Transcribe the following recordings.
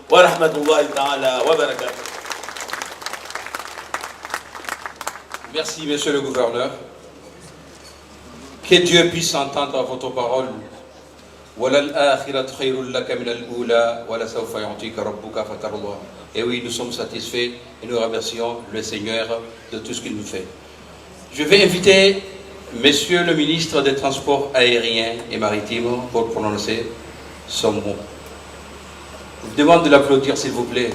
wa rahmatullahi ta'ala wa barakatuh. Merci, monsieur le gouverneur. Que Dieu puisse entendre votre parole. Et oui, nous sommes satisfaits et nous remercions le Seigneur de tout ce qu'il nous fait. Je vais inviter monsieur le ministre des Transports aériens et maritimes pour prononcer son mot. Je vous demande de l'applaudir, s'il vous plaît.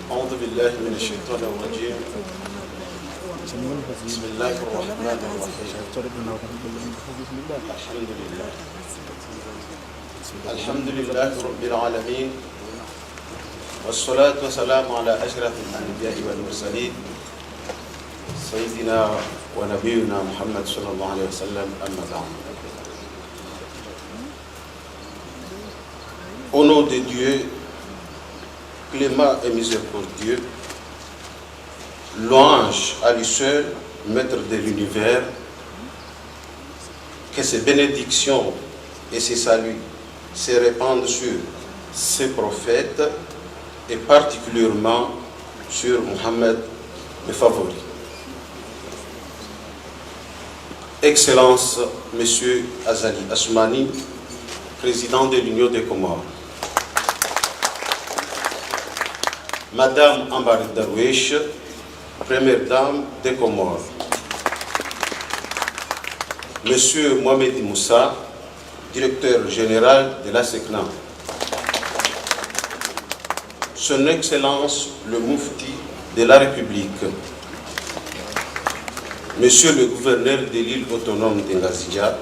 أعوذ بالله من الشيطان الرجيم. بسم الله الرحمن الرحيم. الحمد لله رب العالمين، والصلاة والسلام على أشرف الأنبياء والمرسلين سيدنا ونبينا محمد صلى الله عليه وسلم. أما بعد. Au nom de Dieu, clément et miséricordieux, louange à lui seul, maître de l'univers, que ses bénédictions et ses saluts se répandent sur ses prophètes et particulièrement sur Mohammed le favori. Excellence, Monsieur Azali Assoumani, président de l'Union des Comores. Madame Ambar Darwish, première dame des Comores. Monsieur Mohamed Moussa, directeur général de la SECNA. Son Excellence le Moufti de la République. Monsieur le gouverneur de l'île autonome de Ngazidja,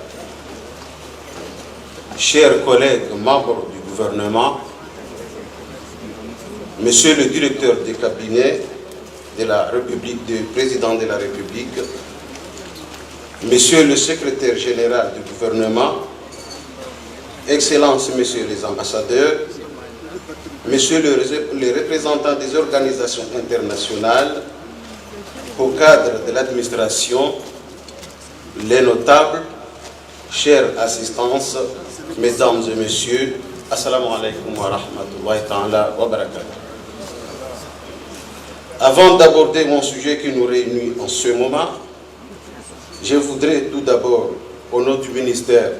chers collègues membres du gouvernement, Monsieur le directeur de cabinet de la République, du président de la République, Monsieur le secrétaire général du gouvernement, Excellences, Messieurs les ambassadeurs, Messieurs les représentants des organisations internationales, au cadre de l'administration, les notables, chères assistances, Mesdames et Messieurs, Assalamu alaikum wa rahmatullahi ta'ala wa barakatuh. Avant d'aborder mon sujet qui nous réunit en ce moment, je voudrais tout d'abord, au nom du ministère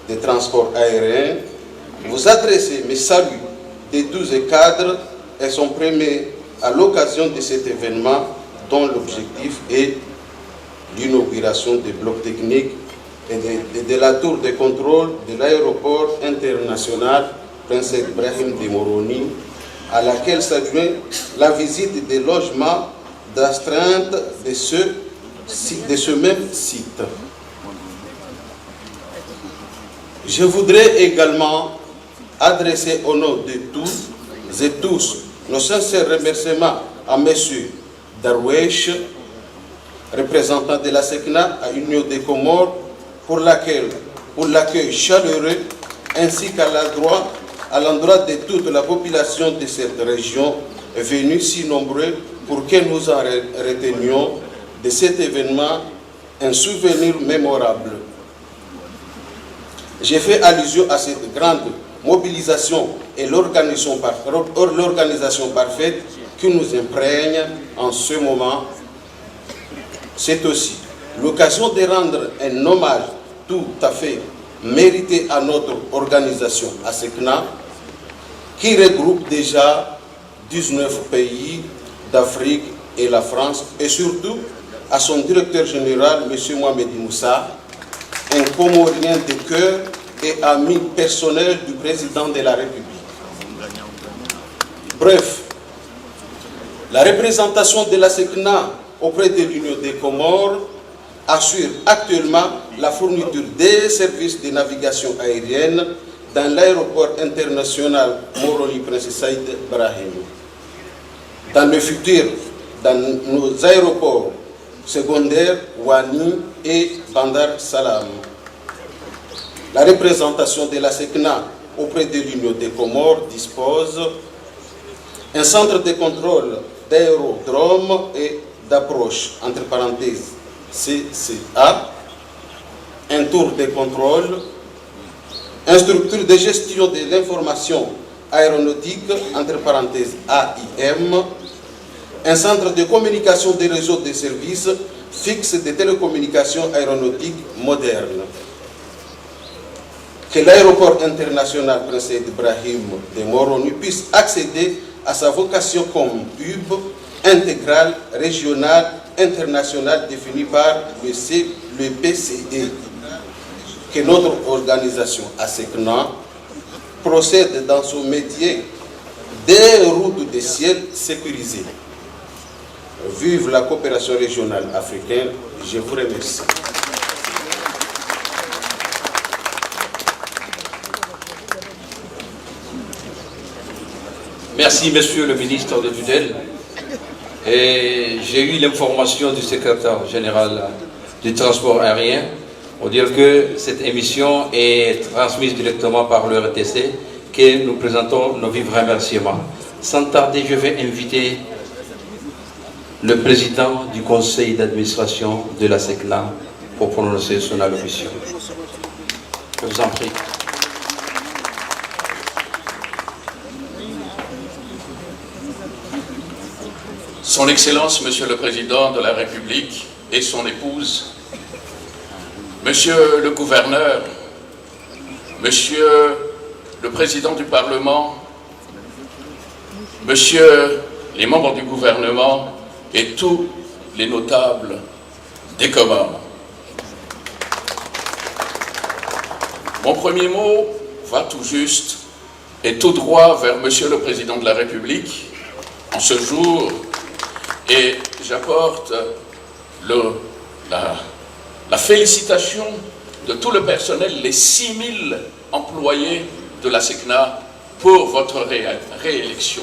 des Transports aériens, vous adresser mes saluts des 12 cadres et son premier à l'occasion de cet événement dont l'objectif est l'inauguration des blocs techniques et de la tour de contrôle de l'aéroport international Prince Ibrahim de Moroni, à laquelle s'adjoint la visite des logements d'astreinte de ce même site. Je voudrais également adresser au nom de tous et tous nos sincères remerciements à M. Darwish, représentant de la SECNA à Union des Comores, pour l'accueil chaleureux ainsi qu'à l'endroit de toute la population de cette région venue si nombreux pour que nous en retenions de cet événement un souvenir mémorable. J'ai fait allusion à cette grande mobilisation et l'organisation parfaite qui nous imprègne en ce moment. C'est aussi l'occasion de rendre un hommage tout à fait mérité à notre organisation ASECNA, qui regroupe déjà 19 pays d'Afrique et la France, et surtout à son directeur général, M. Mohamed Moussa, un Comorien de cœur et ami personnel du président de la République. Bref, la représentation de la SECNA auprès de l'Union des Comores assure actuellement la fourniture des services de navigation aérienne dans l'aéroport international Moroni Prince Saïd Ibrahim. Dans le futur, dans nos aéroports secondaires Wani et Bandar Salam. La représentation de la SECNA auprès de l'Union des Comores dispose un centre de contrôle d'aérodrome et d'approche, entre parenthèses CCA, un tour de contrôle, une structure de gestion de l'information aéronautique, entre parenthèses AIM, un centre de communication des réseaux de services fixes de télécommunications aéronautiques modernes. Que l'aéroport international Prince Ibrahim de Moroni puisse accéder à sa vocation comme hub intégral, régional, international défini par le PCE. Que notre organisation ASECNA procède dans son métier des routes de ciel sécurisées. Vive la coopération régionale africaine, je vous remercie. Merci, Monsieur le ministre de tutelle. Et j'ai eu l'information du secrétaire général du transport aérien pour dire que cette émission est transmise directement par le RTC, que nous présentons nos vifs remerciements. Sans tarder, je vais inviter le président du conseil d'administration de la SECNA pour prononcer son allocution. Je vous en prie. Son Excellence, Monsieur le Président de la République et son épouse, Monsieur le Gouverneur, Monsieur le Président du Parlement, Monsieur les membres du gouvernement et tous les notables des Comores. Mon premier mot va tout juste et tout droit vers Monsieur le Président de la République en ce jour, et j'apporte la félicitation de tout le personnel, les 6000 employés de la SECNA pour votre réélection.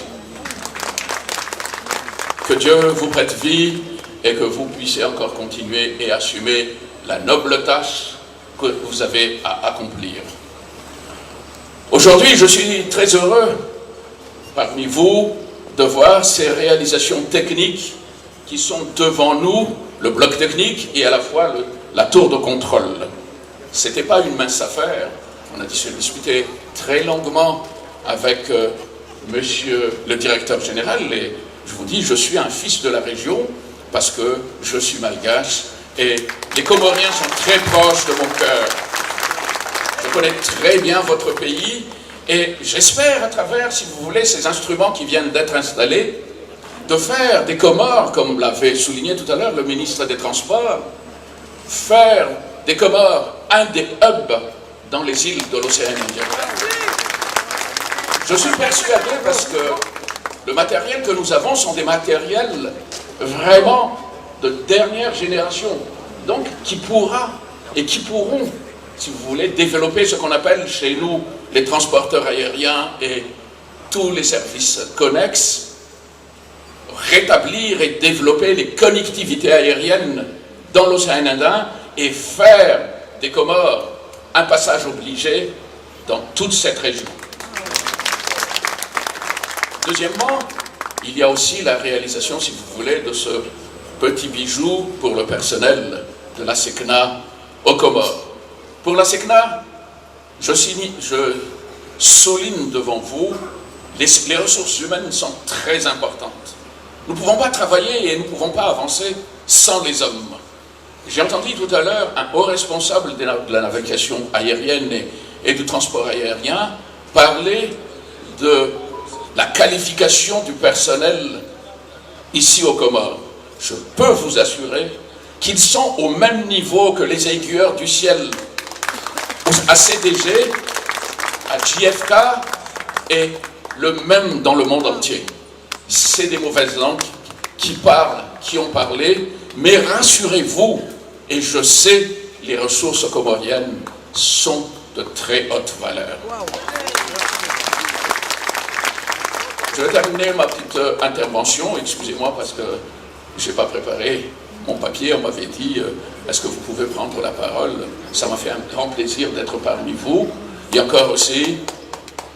Que Dieu vous prête vie et que vous puissiez encore continuer et assumer la noble tâche que vous avez à accomplir. Aujourd'hui, je suis très heureux parmi vous de voir ces réalisations techniques qui sont devant nous, le bloc technique et à la fois la tour de contrôle. Ce n'était pas une mince affaire. On a discuté très longuement avec monsieur le directeur général, et je vous dis, je suis un fils de la région parce que je suis malgache et les Comoriens sont très proches de mon cœur. Je connais très bien votre pays et j'espère à travers, si vous voulez, ces instruments qui viennent d'être installés, de faire des Comores, comme l'avait souligné tout à l'heure le ministre des Transports, faire des Comores un des hubs dans les îles de l'océan Indien. Je suis persuadé parce que le matériel que nous avons sont des matériels vraiment de dernière génération, donc qui pourra et qui pourront, si vous voulez, développer ce qu'on appelle chez nous les transporteurs aériens et tous les services connexes, rétablir et développer les connectivités aériennes dans l'océan Indien et faire des Comores un passage obligé dans toute cette région. Deuxièmement, il y a aussi la réalisation, si vous voulez, de ce petit bijou pour le personnel de la SECNA aux Comores. Pour la SECNA, je souligne devant vous, les ressources humaines sont très importantes. Nous ne pouvons pas travailler et nous ne pouvons pas avancer sans les hommes. J'ai entendu tout à l'heure un haut responsable de la navigation aérienne et du transport aérien parler de la qualification du personnel ici aux Comores. Je peux vous assurer qu'ils sont au même niveau que les aiguilleurs du ciel à CDG, à JFK et le même dans le monde entier. C'est des mauvaises langues qui parlent, qui ont parlé, mais rassurez-vous, et je sais, les ressources comoriennes sont de très haute valeur. Je vais terminer ma petite intervention, excusez-moi parce que je n'ai pas préparé mon papier, on m'avait dit est-ce que vous pouvez prendre la parole? Ça m'a fait un grand plaisir d'être parmi vous. Et encore aussi,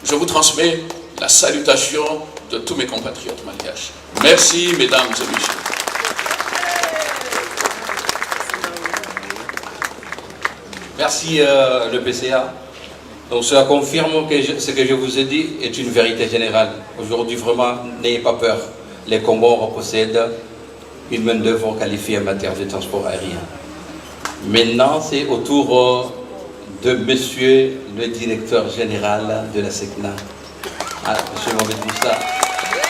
je vous transmets la salutation de tous mes compatriotes malgaches. Merci, mesdames et messieurs. Merci le PCA. Donc cela confirme que ce que je vous ai dit est une vérité générale. Aujourd'hui, vraiment, n'ayez pas peur. Les Comores possèdent une main-d'œuvre qualifiée en matière de transport aérien. Maintenant, c'est au tour de monsieur le directeur général de la SECNA. Ah, monsieur Mohamed Moussa.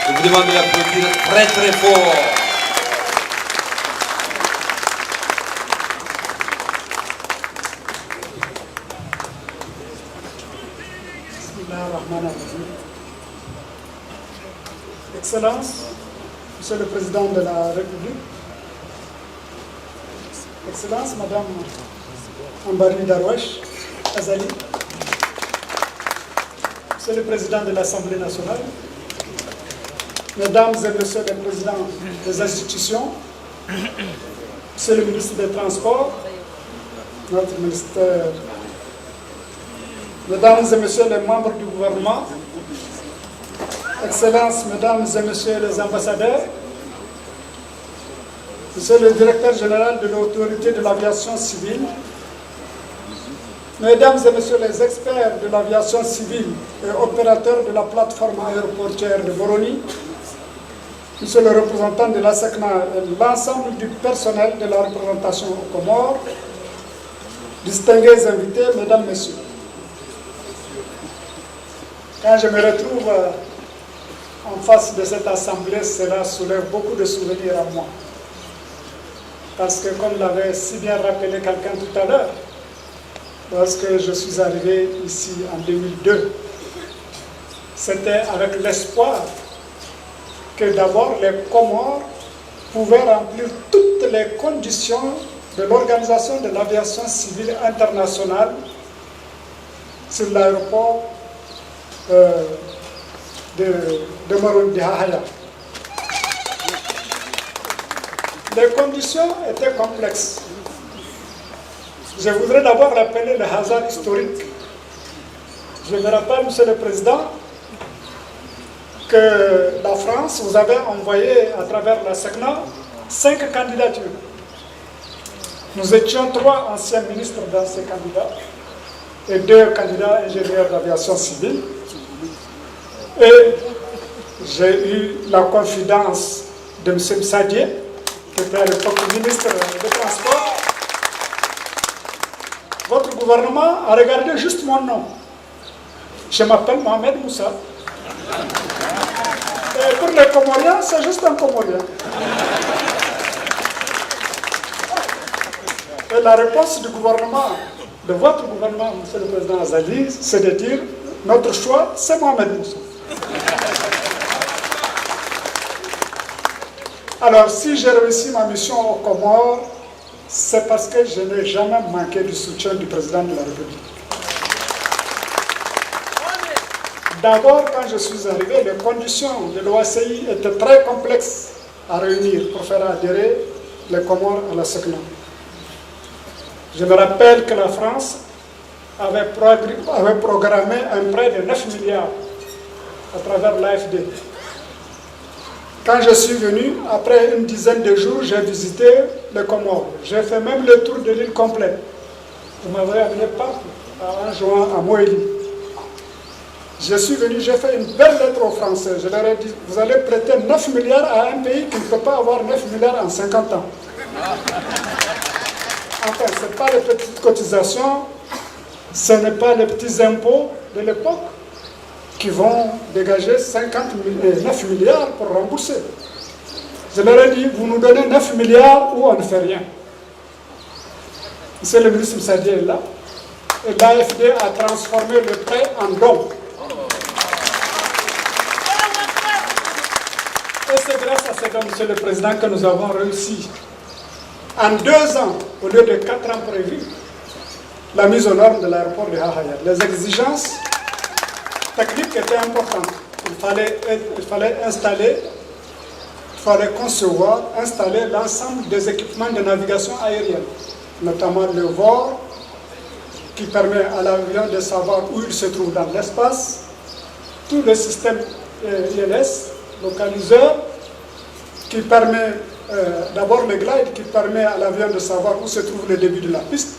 Je vous demande d'applaudir très très fort. Excellence, Monsieur le Président de la République, Excellence, Madame Ambari Darwesh Azali, Monsieur le Président de l'Assemblée nationale, Mesdames et Messieurs les Présidents des institutions, Monsieur le Ministre des Transports, notre ministère, Mesdames et Messieurs les membres du gouvernement, Excellences, Mesdames et Messieurs les ambassadeurs, Monsieur le Directeur général de l'Autorité de l'aviation civile, Mesdames et Messieurs les experts de l'aviation civile et opérateurs de la plateforme aéroportuaire de Moroni, Monsieur le représentant de la SECNA et l'ensemble du personnel de la représentation aux Comores, distingués invités, Mesdames, Messieurs. Quand je me retrouve en face de cette assemblée, cela soulève beaucoup de souvenirs à moi. Parce que, comme l'avait si bien rappelé quelqu'un tout à l'heure, lorsque je suis arrivé ici en 2002, c'était avec l'espoir que d'abord les Comores pouvaient remplir toutes les conditions de l'organisation de l'aviation civile internationale sur l'aéroport de Moroni Hahaya. Les conditions étaient complexes. Je voudrais d'abord rappeler le hasard historique. Je me rappelle, Monsieur le Président, que la France vous avait envoyé à travers la SECNA 5 candidatures. Nous étions 3 anciens ministres dans ces candidats et 2 candidats ingénieurs d'aviation civile. Et j'ai eu la confidence de M. Msadié, qui était à l'époque ministre des Transports. Votre gouvernement a regardé juste mon nom. Je m'appelle Mohamed Moussa. Et pour les Comoriens, c'est juste un Comorien. Et la réponse du gouvernement, de votre gouvernement, Monsieur le Président Azali, c'est de dire notre choix, c'est Mohamed Moussa. Alors, si j'ai réussi ma mission aux Comores, c'est parce que je n'ai jamais manqué du soutien du président de la République. D'abord, quand je suis arrivé, les conditions de l'OACI étaient très complexes à réunir pour faire adhérer les Comores à la SECNA. Je me rappelle que la France avait programmé un prêt de 9 milliards à travers l'AFD. Quand je suis venu, après une dizaine de jours, j'ai visité les Comores. J'ai fait même le tour de l'île complète. Vous m'avez amené partout, en juin à Moélie. Je suis venu, j'ai fait une belle lettre aux Français. Je leur ai dit, vous allez prêter 9 milliards à un pays qui ne peut pas avoir 9 milliards en 50 ans. Enfin, ce n'est pas les petites cotisations, ce n'est pas les petits impôts de l'époque qui vont dégager 9 milliards pour rembourser. Je leur ai dit, vous nous donnez 9 milliards ou on ne fait rien. Monsieur le ministre Msadié est là. Et l'AFD a transformé le prêt en don. Et c'est grâce à ces dons, Monsieur le Président, que nous avons réussi, en 2 ans, au lieu de 4 ans prévus, la mise aux normes de l'aéroport de Hahaya. Les exigences techniques étaient importantes. Il fallait installer fallait concevoir, installer l'ensemble des équipements de navigation aérienne, notamment le VOR, qui permet à l'avion de savoir où il se trouve dans l'espace, tout le système ILS, localiseur, qui permet d'abord le glide, qui permet à l'avion de savoir où se trouve le début de la piste.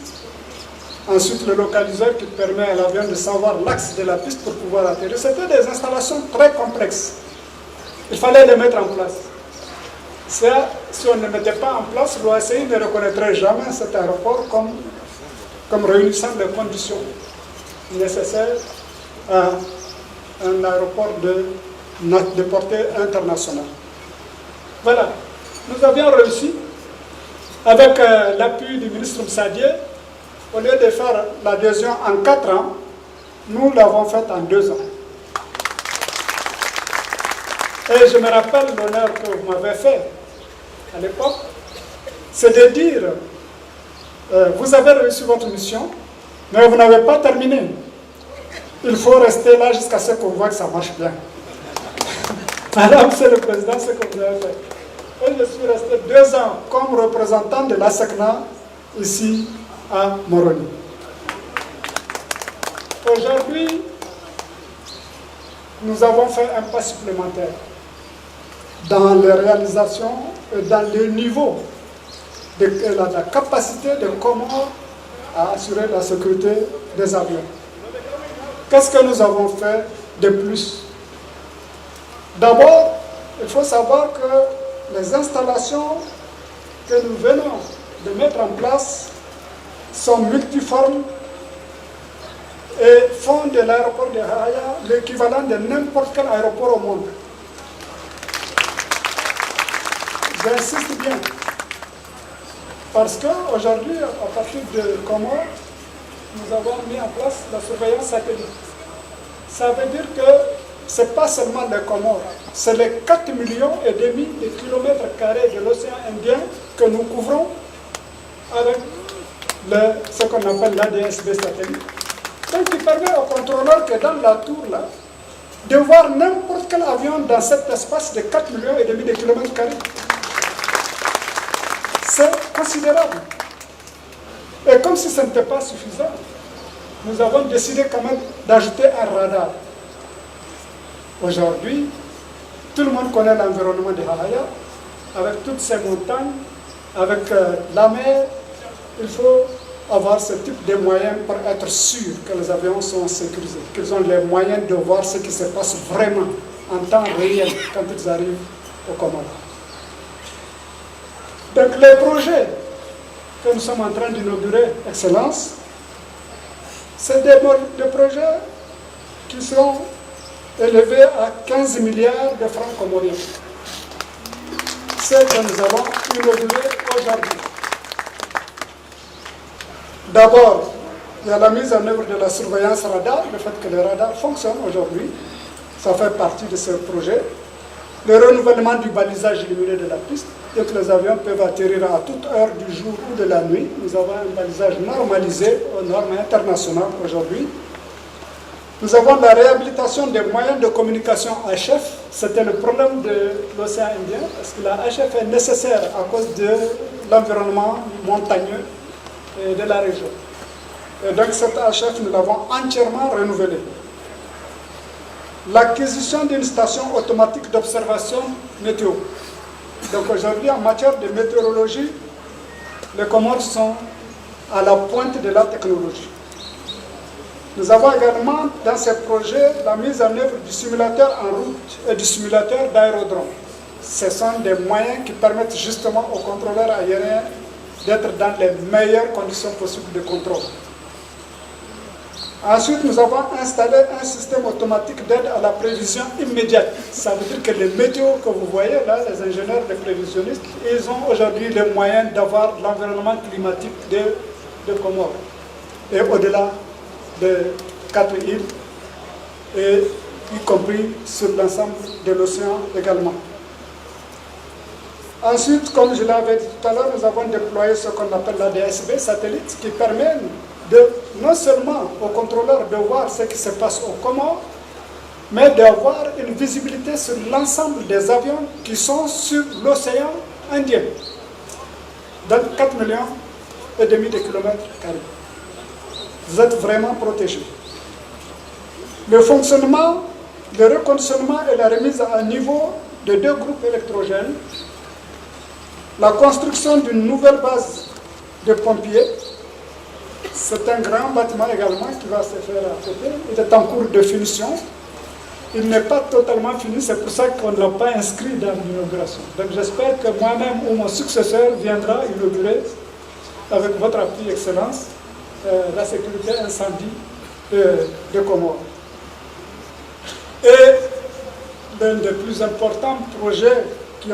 Ensuite, le localiseur qui permet à l'avion de savoir l'axe de la piste pour pouvoir atterrir. C'était des installations très complexes. Il fallait les mettre en place. Si on ne les mettait pas en place, l'OACI ne reconnaîtrait jamais cet aéroport comme réunissant les conditions nécessaires à un aéroport de portée internationale. Voilà. Nous avions réussi, avec l'appui du ministre Msadié, au lieu de faire l'adhésion en 4 ans, nous l'avons faite en 2 ans. Et je me rappelle l'honneur que vous m'avez fait à l'époque, c'est de dire, vous avez réussi votre mission, mais vous n'avez pas terminé. Il faut rester là jusqu'à ce qu'on voit que ça marche bien. Alors, Monsieur le Président, ce que vous avez fait. Et je suis resté 2 ans comme représentant de la SECNA ici à Moroni. Aujourd'hui, nous avons fait un pas supplémentaire dans les réalisations et dans le niveau de la capacité de Comores à assurer la sécurité des avions. Qu'est-ce que nous avons fait de plus? D'abord, il faut savoir que les installations que nous venons de mettre en place sont multiformes et font de l'aéroport de Haya l'équivalent de n'importe quel aéroport au monde. J'insiste bien, parce qu'aujourd'hui, à partir de Comores, nous avons mis en place la surveillance satellite. Ça veut dire que ce n'est pas seulement les Comores, c'est les 4,5 millions de kilomètres carrés de l'océan Indien que nous couvrons avec ce qu'on appelle l'ADSB satellite. Donc, il permet au contrôleur que dans la tour, là, de voir n'importe quel avion dans cet espace de 4,5 millions de kilomètres carrés. C'est considérable. Et comme si ce n'était pas suffisant, nous avons décidé quand même d'ajouter un radar. Aujourd'hui, tout le monde connaît l'environnement de Haya, avec toutes ces montagnes, avec la mer. Il faut avoir ce type de moyens pour être sûr que les avions sont sécurisés, qu'ils ont les moyens de voir ce qui se passe vraiment en temps réel quand ils arrivent au Comores. Donc les projets que nous sommes en train d'inaugurer, Excellence, c'est des projets qui sont élevés à 15 milliards de francs comoriens. C'est ce que nous avons inauguré aujourd'hui. D'abord, il y a la mise en œuvre de la surveillance radar, le fait que le radar fonctionne aujourd'hui, ça fait partie de ce projet. Le renouvellement du balisage illuminé de la piste, et que les avions peuvent atterrir à toute heure du jour ou de la nuit. Nous avons un balisage normalisé aux normes internationales aujourd'hui. Nous avons la réhabilitation des moyens de communication HF. C'était le problème de l'océan Indien, parce que la HF est nécessaire à cause de l'environnement montagneux de la région. Et donc cette HF, nous l'avons entièrement renouvelée. L'acquisition d'une station automatique d'observation météo. Donc aujourd'hui, en matière de météorologie, les Comores sont à la pointe de la technologie. Nous avons également dans ce projet la mise en œuvre du simulateur en route et du simulateur d'aérodrome. Ce sont des moyens qui permettent justement aux contrôleurs aériens d'être dans les meilleures conditions possibles de contrôle. Ensuite, nous avons installé un système automatique d'aide à la prévision immédiate. Ça veut dire que les météos que vous voyez là, les ingénieurs, les prévisionnistes, ils ont aujourd'hui les moyens d'avoir l'environnement climatique de Comores. Et au-delà de 4 îles, et y compris sur l'ensemble de l'océan également. Ensuite, comme je l'avais dit tout à l'heure, nous avons déployé ce qu'on appelle la DSB satellite, qui permet non seulement aux contrôleurs de voir ce qui se passe au Comores, mais d'avoir une visibilité sur l'ensemble des avions qui sont sur l'océan Indien, dans 4,5 millions de kilomètres carrés. Vous êtes vraiment protégés. Le fonctionnement, le reconditionnement et la remise à niveau de 2 groupes électrogènes, la construction d'une nouvelle base de pompiers, c'est un grand bâtiment également qui va se faire à côté. Il est en cours de finition. Il n'est pas totalement fini, c'est pour ça qu'on ne l'a pas inscrit dans l'inauguration. Donc j'espère que moi-même ou mon successeur viendra inaugurer, avec votre appui, Excellence, la sécurité incendie de Comores. Et l'un des plus importants projets qui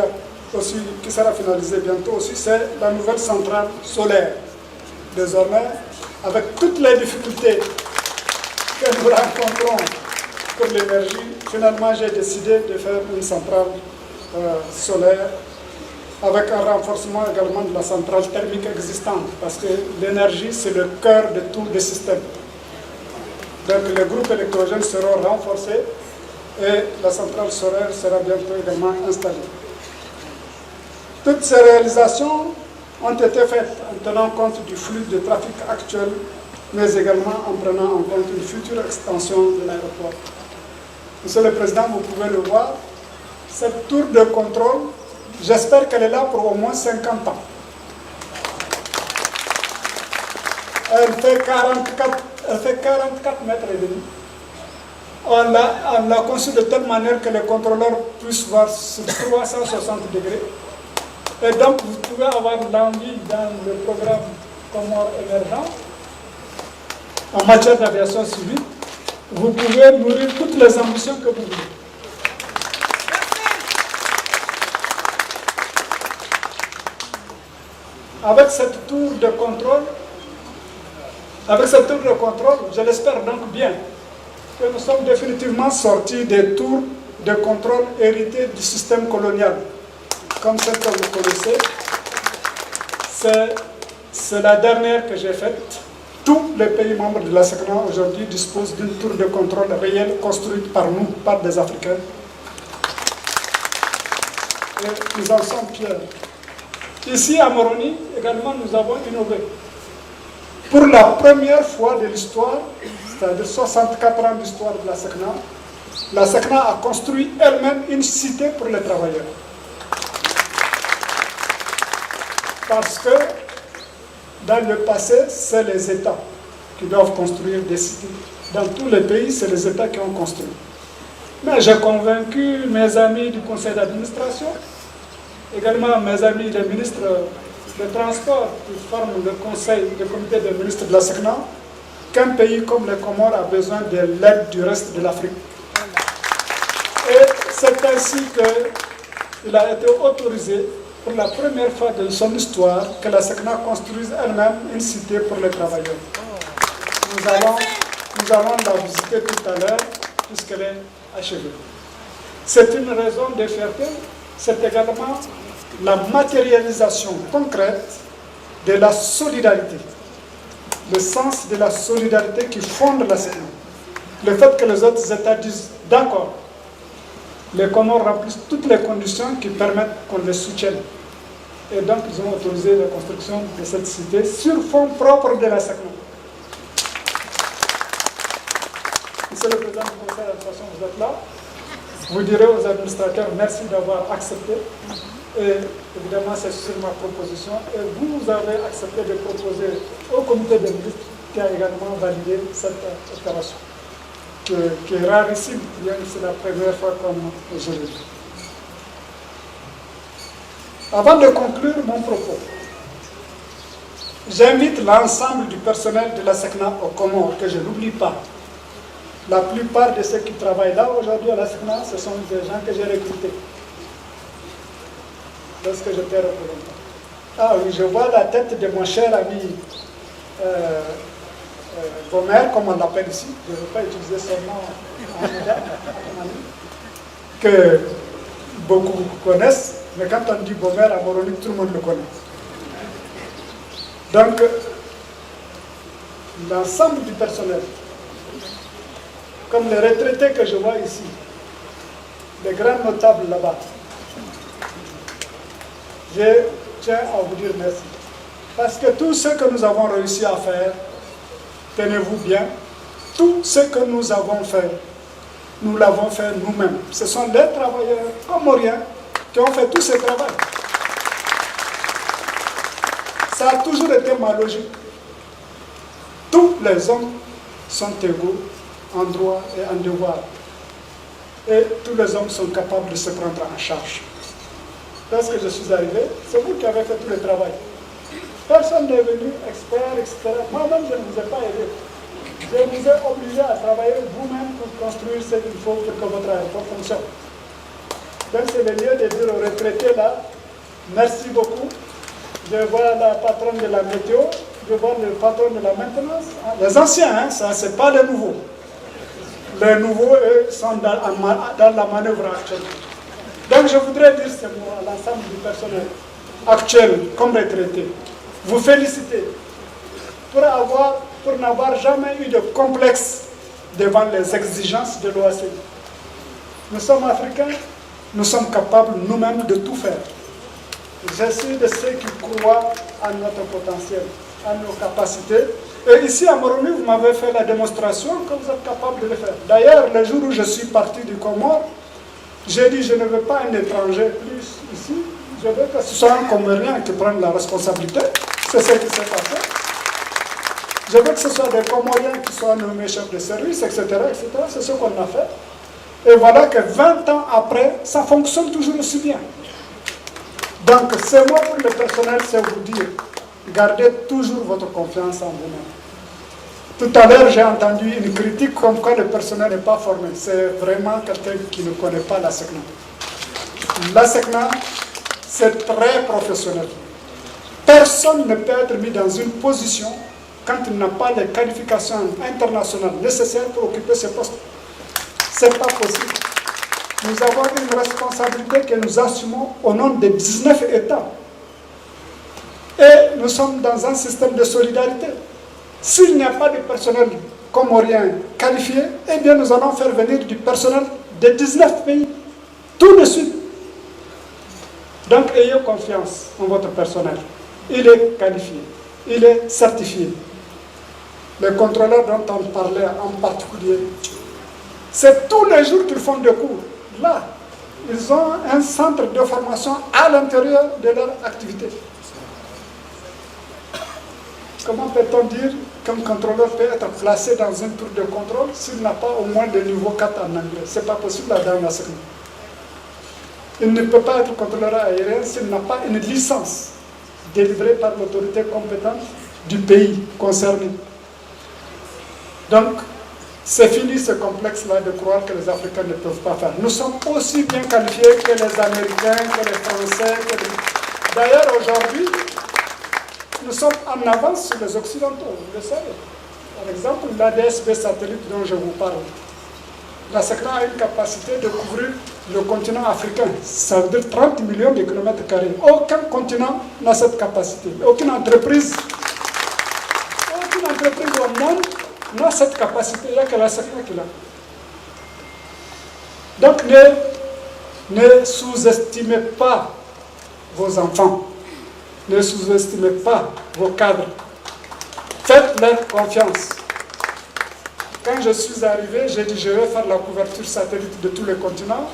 sera finalisé bientôt aussi, c'est la nouvelle centrale solaire. Désormais, avec toutes les difficultés que nous rencontrons pour l'énergie, finalement j'ai décidé de faire une centrale solaire avec un renforcement également de la centrale thermique existante, parce que l'énergie c'est le cœur de tout le système. Donc les groupes électrogènes seront renforcés et la centrale solaire sera bientôt également installée. Toutes ces réalisations ont été faites en tenant compte du flux de trafic actuel, mais également en prenant en compte une future extension de l'aéroport. Monsieur le Président, vous pouvez le voir, cette tour de contrôle, j'espère qu'elle est là pour au moins 50 ans. Elle fait 44 mètres et demi. On l'a conçue de telle manière que les contrôleurs puissent voir sur 360 degrés. Et donc, vous pouvez avoir l'envie dans le programme Comores émergent, en matière d'aviation civile, vous pouvez nourrir toutes les ambitions que vous voulez. Avec cette tour de contrôle, je l'espère donc bien, que nous sommes définitivement sortis des tours de contrôle hérités du système colonial. Comme celle que vous connaissez, c'est la dernière que j'ai faite. Tous les pays membres de la SECNA aujourd'hui disposent d'une tour de contrôle réelle construite par nous, par des Africains. Et nous en sommes fiers. Ici à Moroni, également, nous avons innové. Pour la première fois de l'histoire, c'est-à-dire 64 ans d'histoire de la SECNA a construit elle-même une cité pour les travailleurs. Parce que dans le passé, c'est les États qui doivent construire des cités. Dans tous les pays, c'est les États qui ont construit. Mais j'ai convaincu mes amis du conseil d'administration, également mes amis les ministres des Transports qui forment le conseil, le comité des ministres de la SECNA, qu'un pays comme les Comores a besoin de l'aide du reste de l'Afrique. Et c'est ainsi qu'il a été autorisé pour la première fois de son histoire que la SECNA construise elle-même une cité pour les travailleurs. Nous allons la visiter tout à l'heure puisqu'elle est achevée. C'est une raison de fierté, c'est également la matérialisation concrète de la solidarité, le sens de la solidarité qui fonde la SECNA. Le fait que les autres États disent d'accord, les Comores remplissent toutes les conditions qui permettent qu'on les soutienne. Et donc, ils ont autorisé la construction de cette cité sur fonds propres de la SECNA. Monsieur le Président du Conseil d'administration, vous êtes là. Vous direz aux administrateurs merci d'avoir accepté. Et évidemment, c'est sur ma proposition. Et vous avez accepté de proposer au comité des ministres qui a également validé cette opération, qui est rarissime, bien que c'est la première fois comme je l'ai dit. Avant de conclure mon propos, j'invite l'ensemble du personnel de la SECNA aux Comores, que je n'oublie pas. La plupart de ceux qui travaillent là aujourd'hui à la SECNA, ce sont des gens que j'ai recrutés lorsque j'étais représentant. Ah oui, je vois la tête de mon cher ami Gomer, comme on l'appelle ici, je ne veux pas utiliser son nom que beaucoup connaissent, mais quand on dit Gomer à Moroni, tout le monde le connaît. Donc, l'ensemble du personnel comme les retraités que je vois ici, les grands notables là-bas, je tiens à vous dire merci. Parce que tout ce que nous avons réussi à faire, tenez-vous bien, tout ce que nous avons fait, nous l'avons fait nous-mêmes. Ce sont les travailleurs comoriens qui ont fait tout ce travail. Ça a toujours été ma logique. Tous les hommes sont égaux en droit et en devoir. Et tous les hommes sont capables de se prendre en charge. Lorsque je suis arrivé, c'est vous qui avez fait tout le travail. Personne n'est venu, expert, etc. Moi-même, je ne vous ai pas aidé. Je vous ai obligé à travailler vous-même pour construire ce qu'il faut pour que votre aéroport fonctionne. Donc c'est le lieu de dire aux retraités là, merci beaucoup. Je vois la patronne de la météo, je vois le patron de la maintenance. Les anciens, hein, ça c'est pas les nouveaux. Les nouveaux, eux, sont dans la manœuvre actuelle. Donc je voudrais dire ces mots à l'ensemble du personnel actuel comme retraité. Vous féliciter pour n'avoir jamais eu de complexe devant les exigences de l'OACI. Nous sommes africains, nous sommes capables nous-mêmes de tout faire. Je suis de ceux qui croient à notre potentiel, à nos capacités. Et ici à Moroni, vous m'avez fait la démonstration que vous êtes capable de le faire. D'ailleurs, le jour où je suis parti du Comore, j'ai dit je ne veux pas un étranger plus ici, je veux que ce soit un Comorien qui prenne la responsabilité. C'est ce qui s'est passé. Je veux que ce soit des Comoriens qui soient nommés chefs de service, etc. etc. C'est ce qu'on a fait. Et voilà que 20 ans après, ça fonctionne toujours aussi bien. Donc, c'est moi pour le personnel, c'est vous dire, gardez toujours votre confiance en vous-même. Tout à l'heure, j'ai entendu une critique comme quoi le personnel n'est pas formé. C'est vraiment quelqu'un qui ne connaît pas la SECNA. La SECNA, c'est très professionnel. Personne ne peut être mis dans une position quand il n'a pas les qualifications internationales nécessaires pour occuper ce poste. Ce n'est pas possible. Nous avons une responsabilité que nous assumons au nom des 19 États. Et nous sommes dans un système de solidarité. S'il n'y a pas de personnel comorien qualifié, eh bien nous allons faire venir du personnel des 19 pays, tout de suite. Donc ayez confiance en votre personnel. Il est qualifié, il est certifié. Les contrôleurs dont on parlait en particulier, c'est tous les jours qu'ils font des cours. Là, ils ont un centre de formation à l'intérieur de leur activité. Comment peut-on dire qu'un contrôleur peut être placé dans une tour de contrôle s'il n'a pas au moins le niveau 4 en anglais? Ce n'est pas possible là dans la SECNA. Il ne peut pas être contrôleur aérien s'il n'a pas une licence délivrée par l'autorité compétente du pays concerné. Donc, c'est fini ce complexe-là de croire que les Africains ne peuvent pas faire. Nous sommes aussi bien qualifiés que les Américains, que les Français. D'ailleurs, aujourd'hui, nous sommes en avance sur les Occidentaux, vous le savez. Par exemple, l'ADSB satellite dont je vous parle. La SECNA a une capacité de couvrir le continent africain. Ça veut dire 30 millions de kilomètres carrés. Aucun continent n'a cette capacité. Aucune entreprise au monde n'a cette capacité. Il n'y a que la SECNA qui l'a. Donc ne sous-estimez pas vos enfants. Ne sous-estimez pas vos cadres. Faites-leur confiance. Quand je suis arrivé, j'ai dit je vais faire la couverture satellite de tous les continents.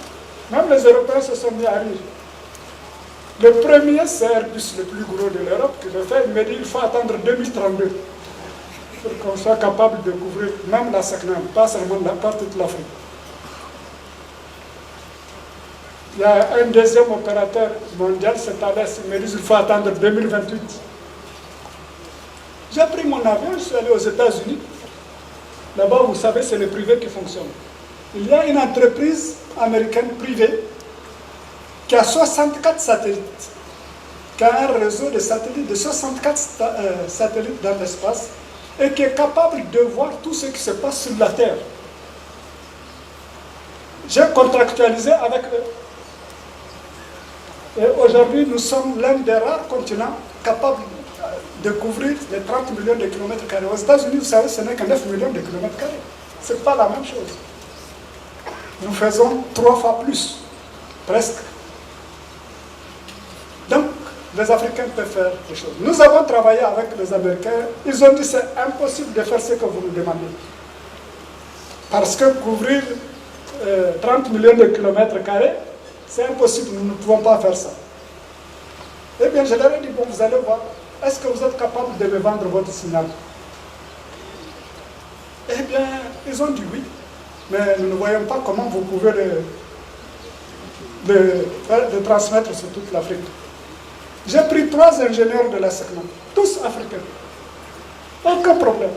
Même les Européens se sont mis à rire. Le premier, c'est Airbus, le plus gros de l'Europe, qui le fait. Il m'a dit il faut attendre 2032 pour qu'on soit capable de couvrir même la SECNA, pas seulement toute l'Afrique. Il y a un deuxième opérateur mondial, c'est Thales, il me dit qu'il faut attendre 2028. J'ai pris mon avion, je suis allé aux États-Unis. Là-bas, vous savez, c'est le privé qui fonctionne. Il y a une entreprise américaine privée qui a 64 satellites, qui a un réseau de satellites de 64 satellites dans l'espace et qui est capable de voir tout ce qui se passe sur la Terre. J'ai contractualisé avec eux. Et aujourd'hui, nous sommes l'un des rares continents capables de couvrir les 30 millions de kilomètres carrés. Aux États-Unis, vous savez, ce n'est que 9 millions de kilomètres carrés. Ce n'est pas la même chose. Nous faisons 3 fois plus, presque. Donc, les Africains peuvent faire des choses. Nous avons travaillé avec les Américains. Ils ont dit que c'est impossible de faire ce que vous nous demandez. Parce que couvrir 30 millions de kilomètres carrés, c'est impossible, nous ne pouvons pas faire ça. Eh bien, je leur ai dit, bon, vous allez voir, est-ce que vous êtes capable de me vendre votre signal? Eh bien, ils ont dit oui, mais nous ne voyons pas comment vous pouvez le transmettre sur toute l'Afrique. J'ai pris 3 ingénieurs de la SECNA, tous africains. Aucun problème.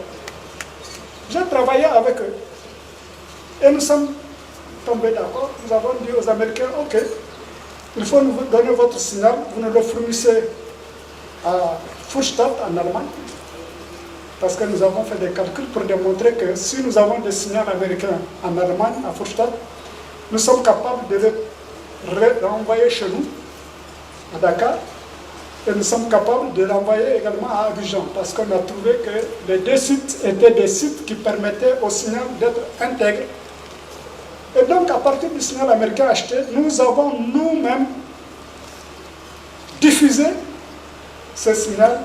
J'ai travaillé avec eux. Et nous sommes tombés d'accord. Nous avons dit aux Américains, ok, il faut nous donner votre signal, vous nous le fournissez à Furstadt en Allemagne. Parce que nous avons fait des calculs pour démontrer que si nous avons des signaux américains en Allemagne, à Furstadt, nous sommes capables de les renvoyer chez nous, à Dakar, et nous sommes capables de l'envoyer également à Abidjan, parce qu'on a trouvé que les 2 sites étaient des sites qui permettaient au signal d'être intègre. Et donc, à partir du signal américain acheté, nous avons nous-mêmes diffusé ce signal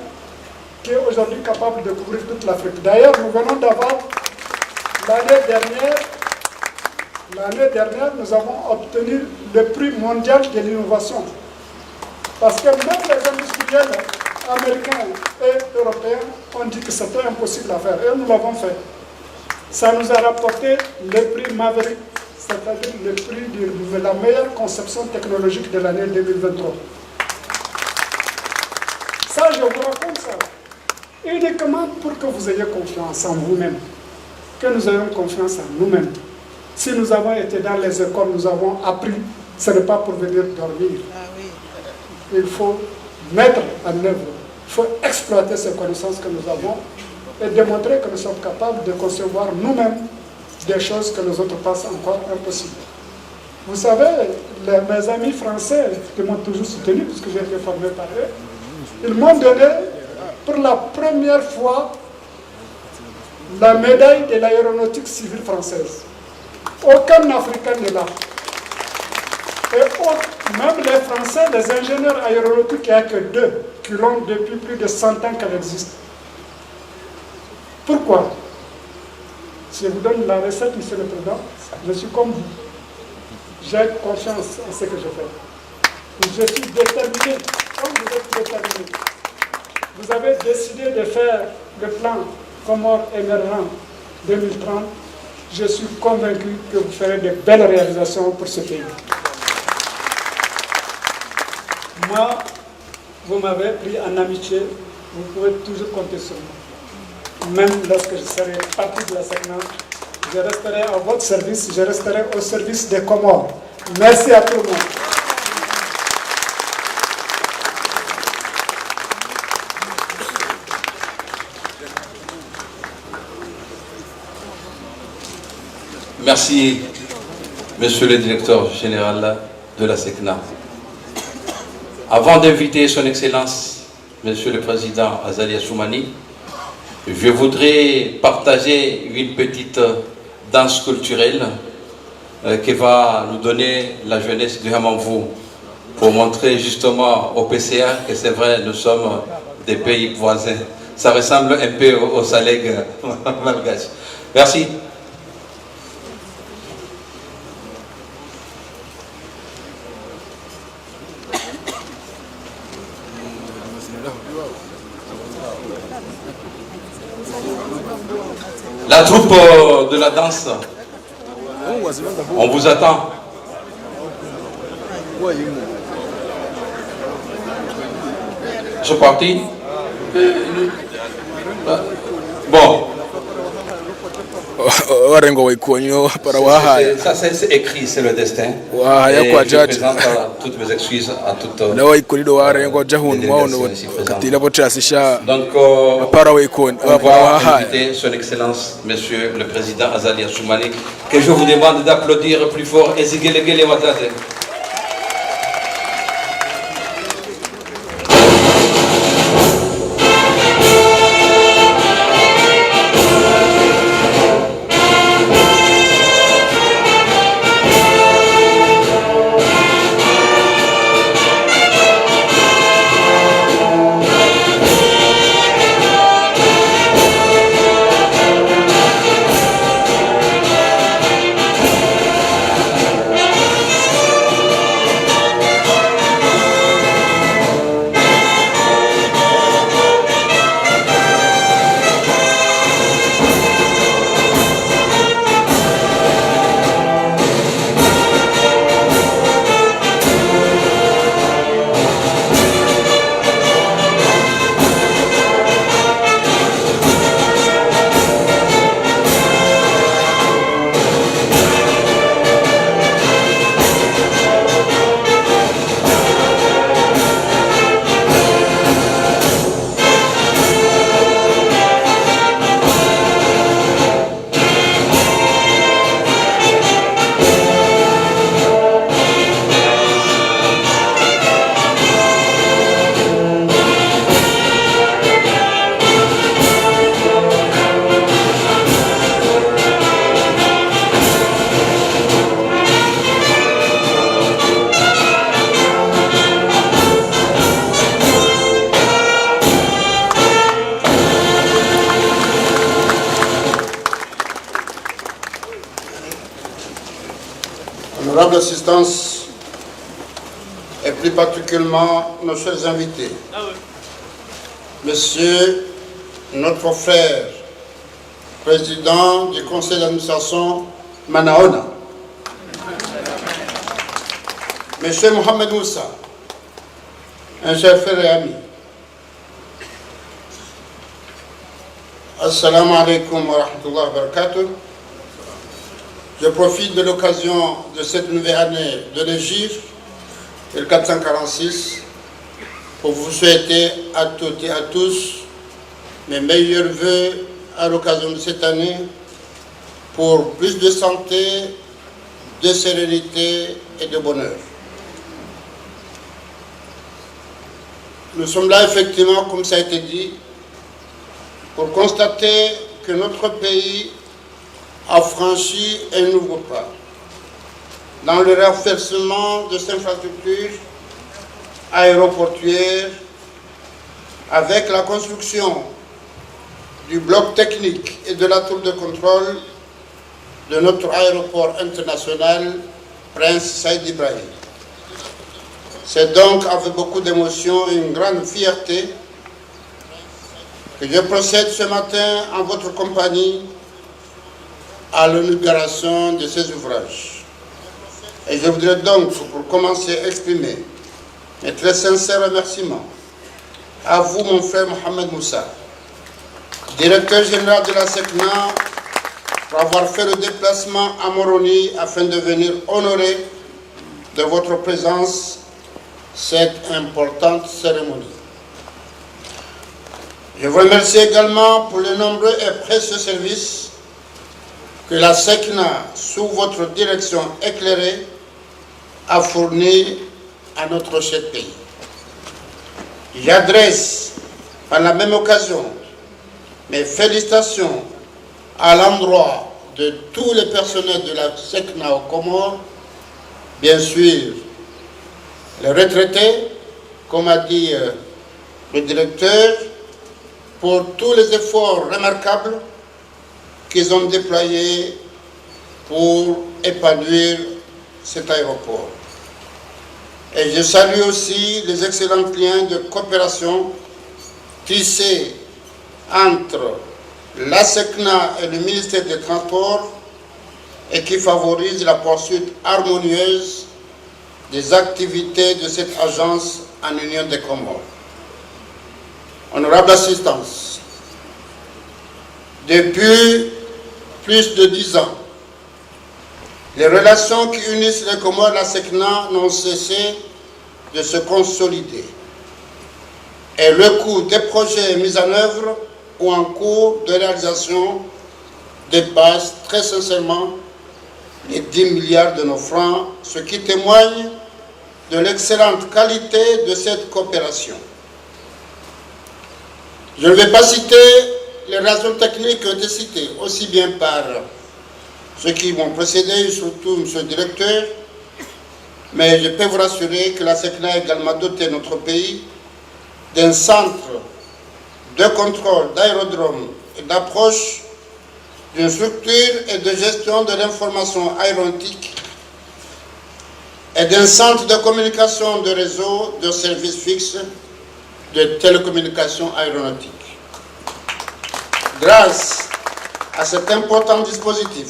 qui est aujourd'hui capable de couvrir toute l'Afrique. D'ailleurs, nous venons d'avoir, l'année dernière, nous avons obtenu le prix mondial de l'innovation. Parce que même les industriels américains et européens ont dit que c'était impossible à faire. Et nous l'avons fait. Ça nous a rapporté le prix Maverick, c'est-à-dire le prix de la meilleure conception technologique de l'année 2023. Ça, je vous raconte ça. Uniquement pour que vous ayez confiance en vous-même, que nous ayons confiance en nous-mêmes. Si nous avons été dans les écoles, nous avons appris, ce n'est pas pour venir dormir. Il faut mettre en œuvre, il faut exploiter ces connaissances que nous avons et démontrer que nous sommes capables de concevoir nous-mêmes des choses que les autres pensent encore impossibles. Vous savez, mes amis français qui m'ont toujours soutenu, puisque j'ai été formé par eux, ils m'ont donné pour la première fois la médaille de l'aéronautique civile française. Aucun Africain n'est là. Et même les Français, les ingénieurs aéronautiques, il n'y a que 2 qui l'ont depuis plus de 100 ans qu'elle existe. Pourquoi? Si je vous donne la recette, Monsieur le Président, je suis comme vous. J'ai confiance en ce que je fais. Je suis déterminé, comme vous êtes déterminé. Vous avez décidé de faire le plan Comores émergent 2030. Je suis convaincu que vous ferez de belles réalisations pour ce pays. Moi, vous m'avez pris en amitié, vous pouvez toujours compter sur moi. Même lorsque je serai parti de la SECNA, je resterai à votre service, je resterai au service des Comores. Merci à tout le monde. Merci, Monsieur le Directeur Général de la SECNA. Avant d'inviter Son Excellence, Monsieur le Président Azali Assoumani, je voudrais partager une petite danse culturelle qui va nous donner la jeunesse du Hamamvou pour montrer justement au PCA que c'est vrai, nous sommes des pays voisins. Ça ressemble un peu au Saleg malgache. Merci. La troupe de la danse, on vous attend. Je suis parti. Bon. Ça c'est écrit, c'est le destin. Et je présente toutes mes excuses à toutes les délégations ici présentes. Donc, on va inviter Son Excellence, Monsieur le Président Azali Assoumani, que je vous demande d'applaudir plus fort. Ezigele Watade. assistance et plus particulièrement nos chers invités. Monsieur, notre frère, président du conseil d'administration Manaona. Monsieur Mohamed Moussa, un cher frère et ami. Assalamu alaikum wa rahmatullahi wa barakatuh. Je profite de l'occasion de cette nouvelle année de l'Hégire, le 446, pour vous souhaiter à toutes et à tous mes meilleurs vœux à l'occasion de cette année pour plus de santé, de sérénité et de bonheur. Nous sommes là effectivement, comme ça a été dit, pour constater que notre pays a franchi un nouveau pas dans le renforcement de ses infrastructures aéroportuaires avec la construction du bloc technique et de la tour de contrôle de notre aéroport international Prince Saïd Ibrahim. C'est donc avec beaucoup d'émotion et une grande fierté que je procède ce matin en votre compagnie à l'inauguration de ces ouvrages. Et je voudrais donc, pour commencer, exprimer mes très sincères remerciements à vous, mon frère Mohamed Moussa, directeur général de la SECNA, pour avoir fait le déplacement à Moroni afin de venir honorer de votre présence cette importante cérémonie. Je vous remercie également pour les nombreux et précieux services que la SECNA, sous votre direction éclairée, a fournis à notre cher pays. J'adresse par la même occasion mes félicitations à l'endroit de tous les personnels de la SECNA aux Comores, bien sûr les retraités, comme a dit le directeur, pour tous les efforts remarquables qu'ils ont déployés pour épanouir cet aéroport. Et je salue aussi les excellents liens de coopération tissés entre la SECNA et le ministère des Transports et qui favorisent la poursuite harmonieuse des activités de cette agence en Union des Comores. Honorable assistance, depuis plus de 10 ans, les relations qui unissent les Comores et la SECNA n'ont cessé de se consolider. Et le coût des projets mis en œuvre ou en cours de réalisation dépasse très sincèrement les 10 milliards de nos francs, ce qui témoigne de l'excellente qualité de cette coopération. Je ne vais pas citer les raisons techniques qui ont été citées, aussi bien par ceux qui m'ont précédé, surtout M. le directeur, mais je peux vous rassurer que la SECNA a également doté notre pays d'un centre de contrôle d'aérodrome et d'approche d'une structure et de gestion de l'information aéronautique et d'un centre de communication de réseau de services fixes de télécommunications aéronautiques. Grâce à cet important dispositif,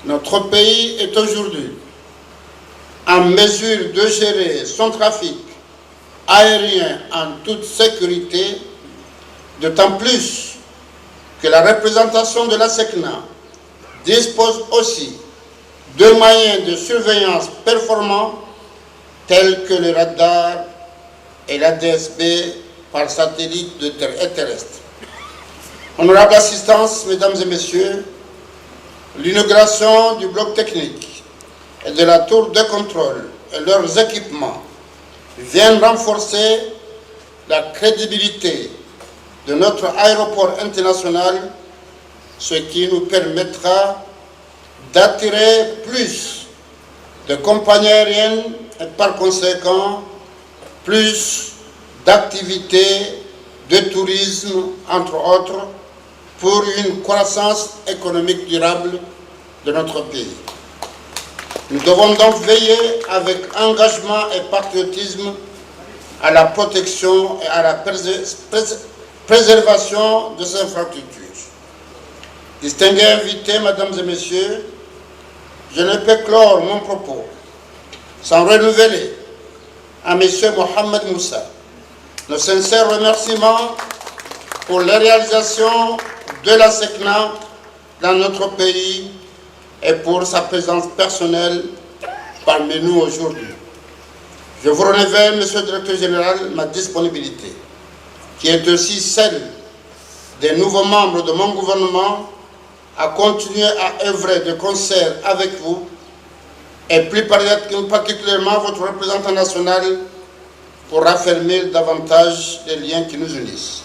notre pays est aujourd'hui en mesure de gérer son trafic aérien en toute sécurité, d'autant plus que la représentation de la SECNA dispose aussi de moyens de surveillance performants tels que le radar et la DSB par satellite et terrestre. Honorable assistance, mesdames et messieurs, l'inauguration du bloc technique et de la tour de contrôle et leurs équipements viennent renforcer la crédibilité de notre aéroport international, ce qui nous permettra d'attirer plus de compagnies aériennes et par conséquent plus d'activités de tourisme, entre autres, pour une croissance économique durable de notre pays. Nous devons donc veiller avec engagement et patriotisme à la protection et à la préservation de ces infrastructures. Distingués invités, mesdames et messieurs, je ne peux clore mon propos sans renouveler à M. Mohamed Moussa nos sincères remerciements pour la réalisation de la SECNA dans notre pays et pour sa présence personnelle parmi nous aujourd'hui. Je vous renouvelle, Monsieur le Directeur Général, ma disponibilité, qui est aussi celle des nouveaux membres de mon gouvernement, à continuer à œuvrer de concert avec vous et plus particulièrement votre représentant national pour raffermir davantage les liens qui nous unissent.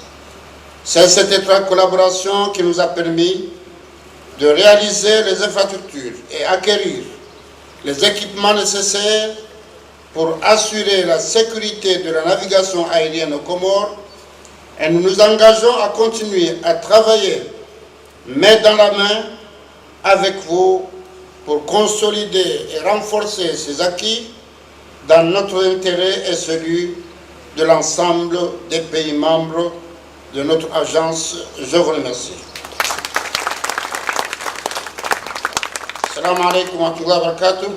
C'est cette étroite collaboration qui nous a permis de réaliser les infrastructures et acquérir les équipements nécessaires pour assurer la sécurité de la navigation aérienne aux Comores, et nous nous engageons à continuer à travailler main dans la main avec vous pour consolider et renforcer ces acquis dans notre intérêt et celui de l'ensemble des pays membres de notre agence. Je vous remercie. Assalamu alaikum wa rahmatullahi wa barakatuh.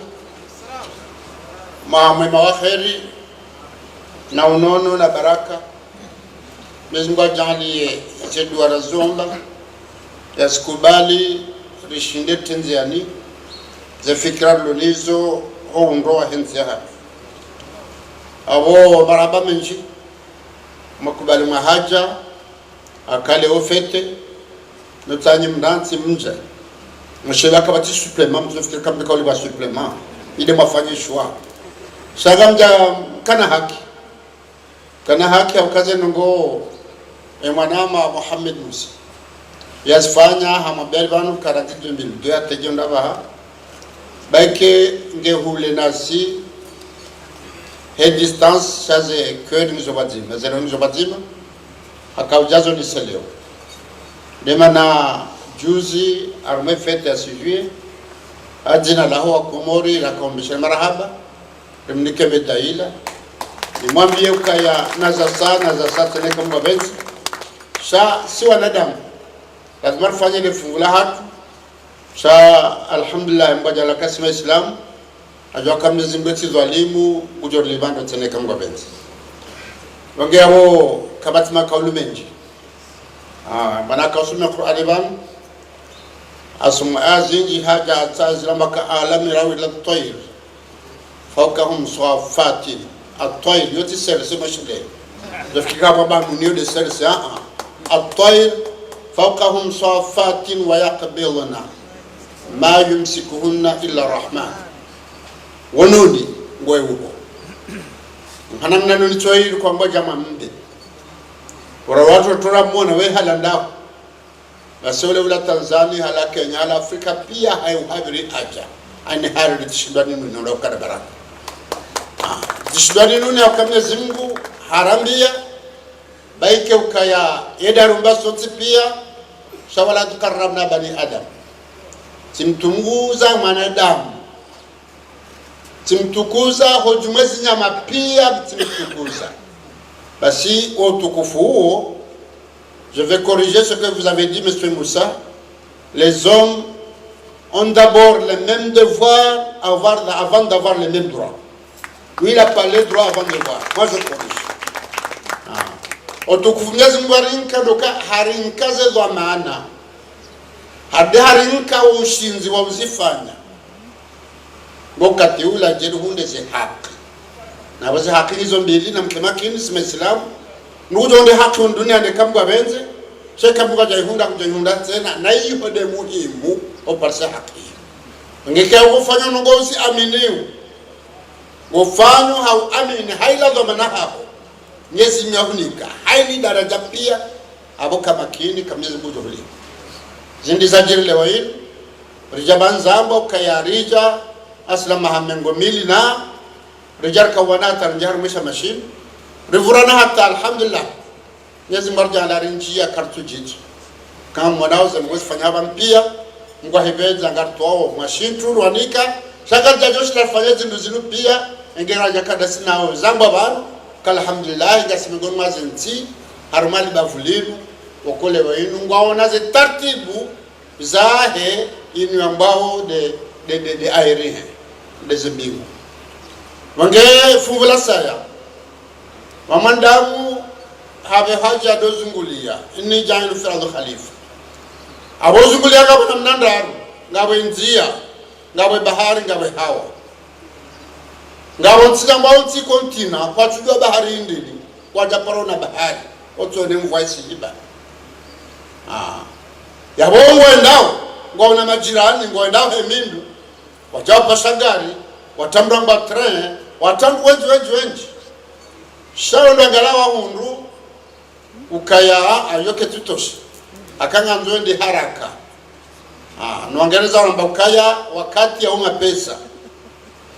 Mwema wa kheri na unono na baraka. Mwenyezi Mungu ajalie duara zomba yasikubali rishinde tenziani za fikra lolizo hundo wa henziha abo maraba menji makubali mahaja akale ofete notanyi mnansi mnja mshela kabati supplément mzofikira kabla kauli ba supplément ile mafanye shwa shagamja kana haki aukaze ngo mwanama Mohamed Musa yasfanya hamabel banu karati 2002 atejonda baha baike ngehule nasi he distance chaze kwedu mzobadima zero mzobadima akaujazo ni seleo demana juzi arme fete ya sijue ajina laho wa Komori la kombisha marahaba mnike bedaila nimwambie ukaya nazasa tene kama benzi sha si wanadamu lazima tufanye ile fungu la hatu sha alhamdulillah mbaja la kasima Islam ajwa kama zimbeti zwalimu kujor libando tene kama benzi wongea ho kabatima kaulu menji bana kausuma Qur'an ban asum azinji haja tazilama ka alami rawi la tayr fawkahum sawafatin at-tayr yoti serse mashile dafika baba munio de serse at-tayr fawqahum sawafatin wa yaqbiluna ma yumsikuhunna illa rahman wononi ngoyuko hanamna noni tayr kwa mmoja mambe wara watu turamona we halanda basole ula Tanzania hala Kenya hala Afrika pia hayuhabiri aja ani hali tishibani nino kada baraka tishibani nino akamye Mungu harambia baike ukaya yedarumba soti pia shawala tukarramna bani adam timtunguza mwanadamu timtukuza hojumezi nyama pia timtukuza basi utukufu huo. Je vais corriger ce que vous avez dit, M. Moussa. Les hommes ont d'abord les mêmes devoirs avant d'avoir les mêmes droits. Lui, il n'a pas les droits avant de voir. Moi, je corrige. Otukufunyazi mwarinka doka harinka zezo maana. Hadi harinka ushinzi wa uzifanya. Ngokati ula jeru hunde ze haki. Na wazi haki hizo mbili na mkemakini sima Islamu. Nujonde haki dunia ne kambwa benze sheka buka kujihunda tena na hiyo de muhimu oparsa haki ngeke ufanya ngozi aminiu ufanya hau amini haila dhamana hapo nyezi miahunika haili daraja pia abo kama kini kamezi bujo hili zindi zajiri lewa hili rijaban zambo kayarija asla mahamengo mili na rijar kawanata rijar misha machine rivurana hatta alhamdulillah nyezi marja la rinjia kartujiji kama mwanao za mwezi fanya hapa mpia ngwa hibeza ngartoa machine tu ruanika shaka jajoshi la fanya zindu zinu pia ngera jakada sinao zangu abantu kalhamdulillah ngasimegoni mazenti harumali bavuliru wakole wainu ngwaona ze tartibu zahe inu ambao de airihe de zembingu wange fungula saya wamandamu habe haja dozungulia inni jailu firadu khalifa abozungulia ngabo namnandaru ngabo inzia ngabo bahari ngabo hawa ngabo ntsika mbao nti kontina kwachujwa bahari indili wajaparo na bahari otone mvoisi jiba yabongo endao ngona majirani ngoendao hemindu wajapa shagari watambamba tren watandu wenji shaondo ngalawa hundu ukaya ayoke tutoshi akanga nzoende haraka nuangereza wamba ukaya wakati ya uma pesa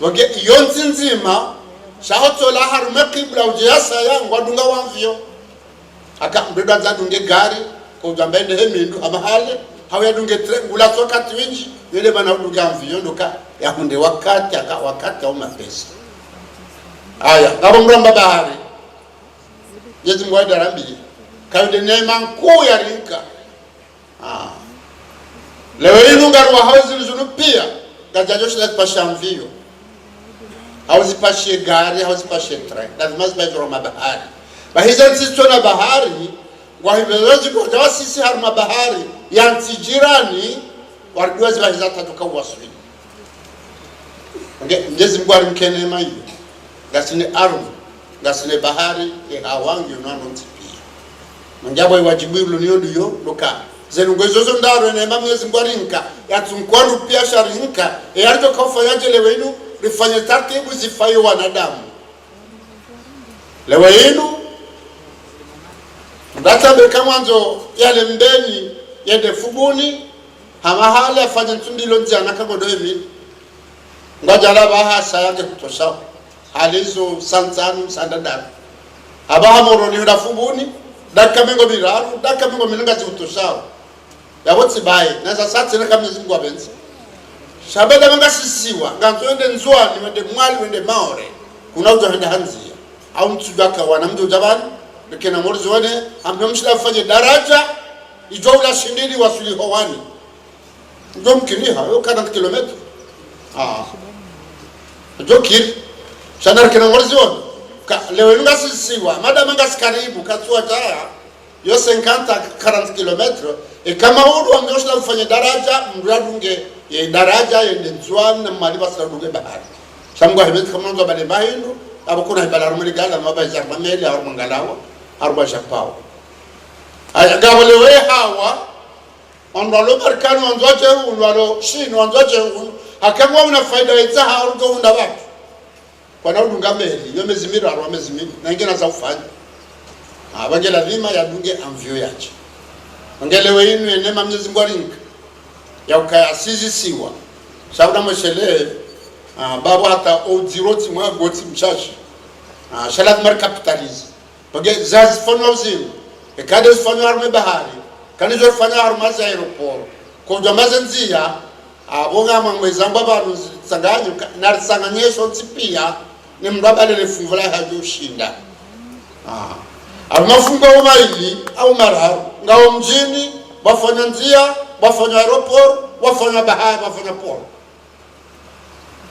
wage yonzi nzima shahotola harume kibla ujiyasa ya ngwadunga wamvyo mbedo anzadunge gari kujambende hemindu amahale hawe dunge ngula soka twinji yele bana udunga mvyo ndoka ya hunde wakati ya uma pesa aya ngabo mramba bahari yezi mwada rambi kawde neema nkuu ya rinka lewe inu ngaruwa hawezi zunu pia gajajoshi la pasha mvio hawezi pashe gari hawezi pashe tren lazima zibajura mabahari bahiza nsisto na bahari wahibeloji kwa jawa sisi haruma bahari ya ntijirani warduwezi bahiza tatuka uwaswini mjezi mguari mkenema hiyo gasine arumu gasine bahari hawangi unano ntipia mnjabo iwajibiru niyo luka zenungo zozo ndaro nema mwezi mguarinka yatunkwanu pia sharinka yarito kaufanya lewenu rifanye tartibu zifayo wanadamu lewenu ndatambe kamwanzo yale mbeni yende fubuni hamahali afanye ntundilo nziana kagodo emi ngajala bahasa yange kutosha halizo sanzanu sandadaru abaha moroni huda fubuni dakika mingo miraru dakika mingo milinga zikutosha yabotsi bae naza satsi neka mnezi mgwa benzi shabeda manga sisiwa nganzo ende nzuani wende mwali wende maore kuna ujo hende hanzia au mtsudaka wana mjo jabani kena morizo wane ambe mshila fanye daraja ijo ula shindili wasuli howani ijo mkiniha yo 40 km ijo kiri shanar kena morizo wane lewe nga sisiwa madama nga skaribu katua jaya yo 40 km kama ulu wamjoshila mfanye daraja mradunge ye daraja yende nzuani na maliba sadunge bahari shamgwa hebeti kama nzo bale bahindu abukuna hebala rumuli gala maba jarba meli au mangalawa arba japao ayagawa lewe hawa ondalo barkanu onzoje unwalo shino onzoje akamwa una faida ita harugo unda watu kwa na udunga meli yo mezimiro arwa mezimiro na ingena za ufanya abangela dhima ya dunge amvyo yache ngelewe inu enema mnyezi mgwarinka ya ukaya sisi siwa sabuda mweshele babu hata odziroti mwa goti mchashi shalat mar kapitalizi pake zazi fanywa uzimu kade fanywa harume bahari kanizo fanywa harume za aeroporo kujwa mazenziya abonga mwezamba banu sanganyo narisanganyesho ntipia ni mrabale lefungula hajo shinda mafungo umaili au mararu ngao mjini wafanya nzia wafanya aeroport wafanya bahari wafanya port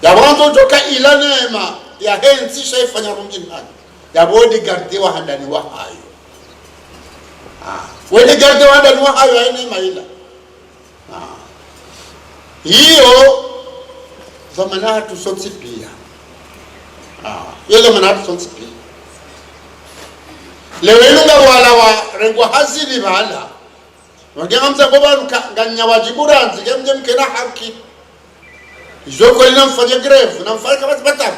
ya wanzo joka ila neema ya hensi shaifanya mjini hadi ya bodi garde wa handani wa hayo wede garde wa handani wa hayo ya neema ila hiyo zamana hatu sonsi pia hiyo zamana hatu sonsi pia lewelunga wala wa rengwa hazili bala wagema mzagoba nganya wajiburanzi gemje mkena haki izoko lina mfanye greve na mfanye kabati batamu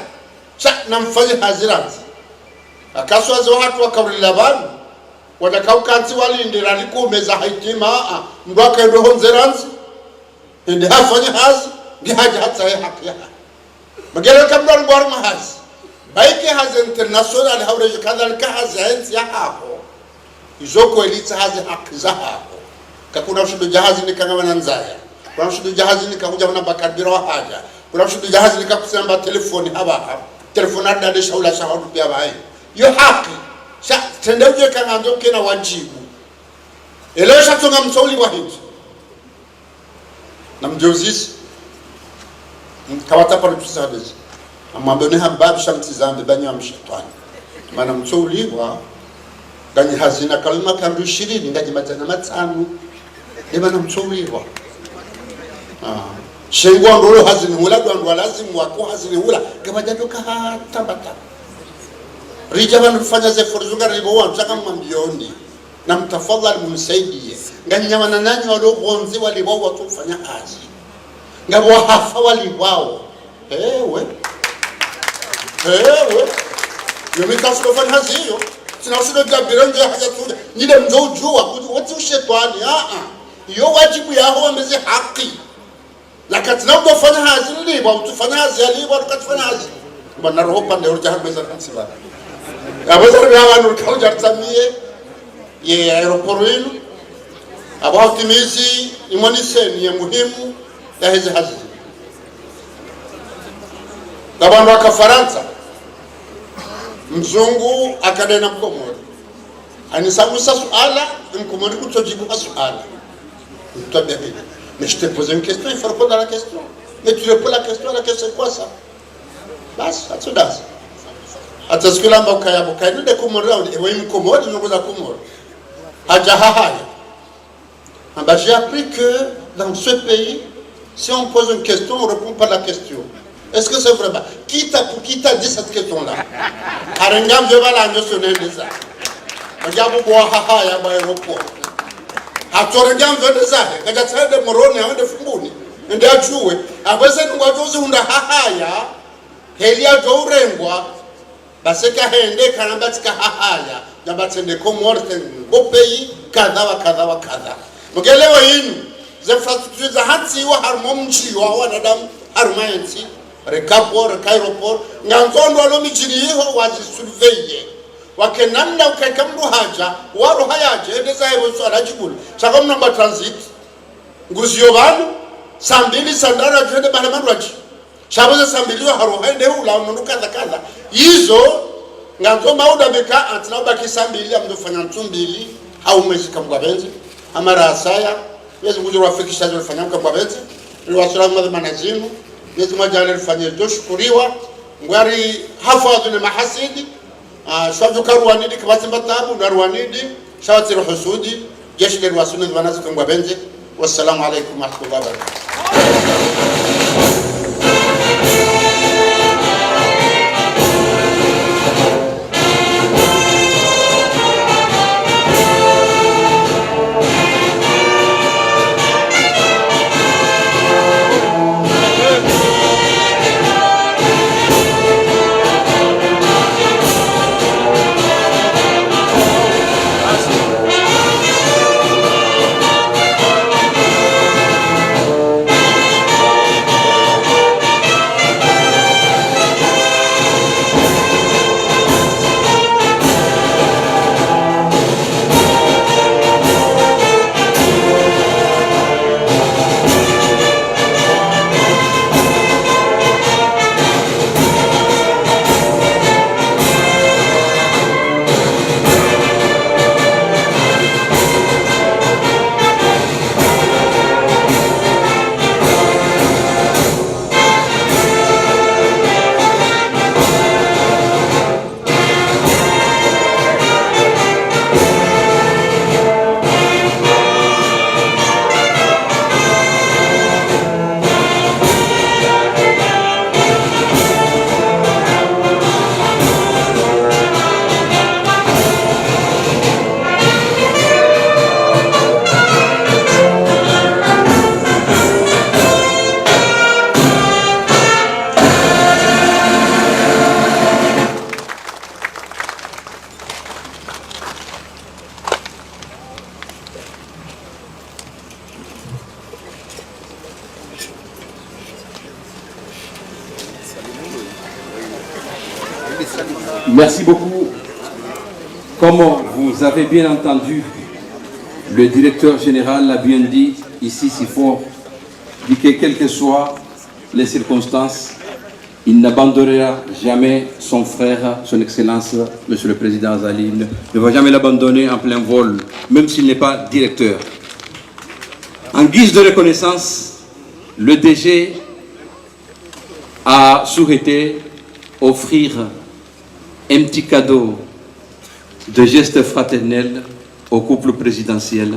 na mfanye haziranzi akaswa zo hatu wakaulila banu watakaukanzi walindira likumeza haitima mbwaka ndo honzeranzi ende hafanye hazi ngihaja hata haki ya magere kamdar ngwar mahazi baike hazi international hawreje kadhalika hazi haenzi ya hapo izoko elita hazi haki za hapo kakuna ushudu jahazi nikangama na nzaya kuna ushudu jahazi nikakuja na bakarbira wa haja kuna shughuli jahazi likakusamba telefoni haba telefona dade shaula shahadu pia bai yo haki sha tende uje kanga ndo kena wajibu elewesha tonga msauli wa hindi na mjozisi kawata pale tusadezi amwambone hababu shamtizambe banyo mshetani maana msauli wa ganyi hazina kalima kandu 20 ngaji matana matano ebana msauli wa shengwa ndolo hazini hula ndo lazima wako hazini hula kama jando ka tabata rija bana kufanya ze foruzunga ribo wa mtaka mambioni na mtafadhali mnisaidie nganyama na nani waliogonzi waliwao watufanya kazi ngabo hafa waliwao ewe yomitafanya kazi hiyo sinasilo jabiranje haja tu nile mjojua kuti ushetani yo wajibu yao wameze haki lakati na utafanya kazi liba utafanya kazi liba ukatufanya kazi bana roho pande urja hameza kansiba abazar bihawan kauja tsamie ye aeroport yenu abautimizi imoniseni ya muhimu ya hizi hazi dabandu wa Kafaransa mzungu akadena mkomori anisamusa suala mkomori kutojibu suala mtabia hivi mais je te pose une question il faut répondre à la question mais tu réponds la question c'est quoi ça bas atsudas ataskula mbaka ya bukaini de komori ewe mkomori ngoza komori j'ai appris que dans ce pays, si on pose une question, on ne répond pas à la question. Est-ce que c'est vrai? Qui t'a dit cette question-là? Arengam, je vais la notionner de ça. Regarde, il y a un aéroport. Atorengam, je vais ça. Quand tu as des morons, il y a des fumoni. Il y a des jouets. Après, c'est une chose où on a hahaya. Il y a des rengwa. Parce que hende kanabatika hahaya. Nabatende komorte au pays kadha wa kadha wa kadha. Mugelewa yinu za infrastructure za hatsi wa harmomchi wa wanadamu harmayensi rekapo rekairopor nganzondo alo mijiriho wazi surveye wakenanda ukakamru haja waro hayaje ndeza hebo swala jibulu chaka mnamba transit nguziyo banu sambili sandara jende bana mandwaji shaboze sambili wa haro hende ula unuka kadha hizo nganzo mauda beka atinaba kisambili amdofanya ntumbili au mwezi kamwa benzi amara asaya yezi kujua fikisha zile fanya kwa benzi ni wasalamu wa manazinu yezi majali fanya doshukuriwa ngwari hafadhu ni mahasidi shwaju karwanidi kabati mbatabu narwanidi shawati ruhusudi jeshi le wasuni wanazi kwa benzi wassalamu alaykum wa rahmatullahi wa barakatuh. Merci beaucoup. Comme vous avez bien entendu, le directeur général l'a bien dit, ici, s'il faut dire que quelle que soit les circonstances, il n'abandonnera jamais son frère, son Excellence, Monsieur le Président Azali, ne va jamais l'abandonner en plein vol, même s'il n'est pas directeur. En guise de reconnaissance, le DG a souhaité offrir un petit cadeau de geste fraternel au couple présidentiel,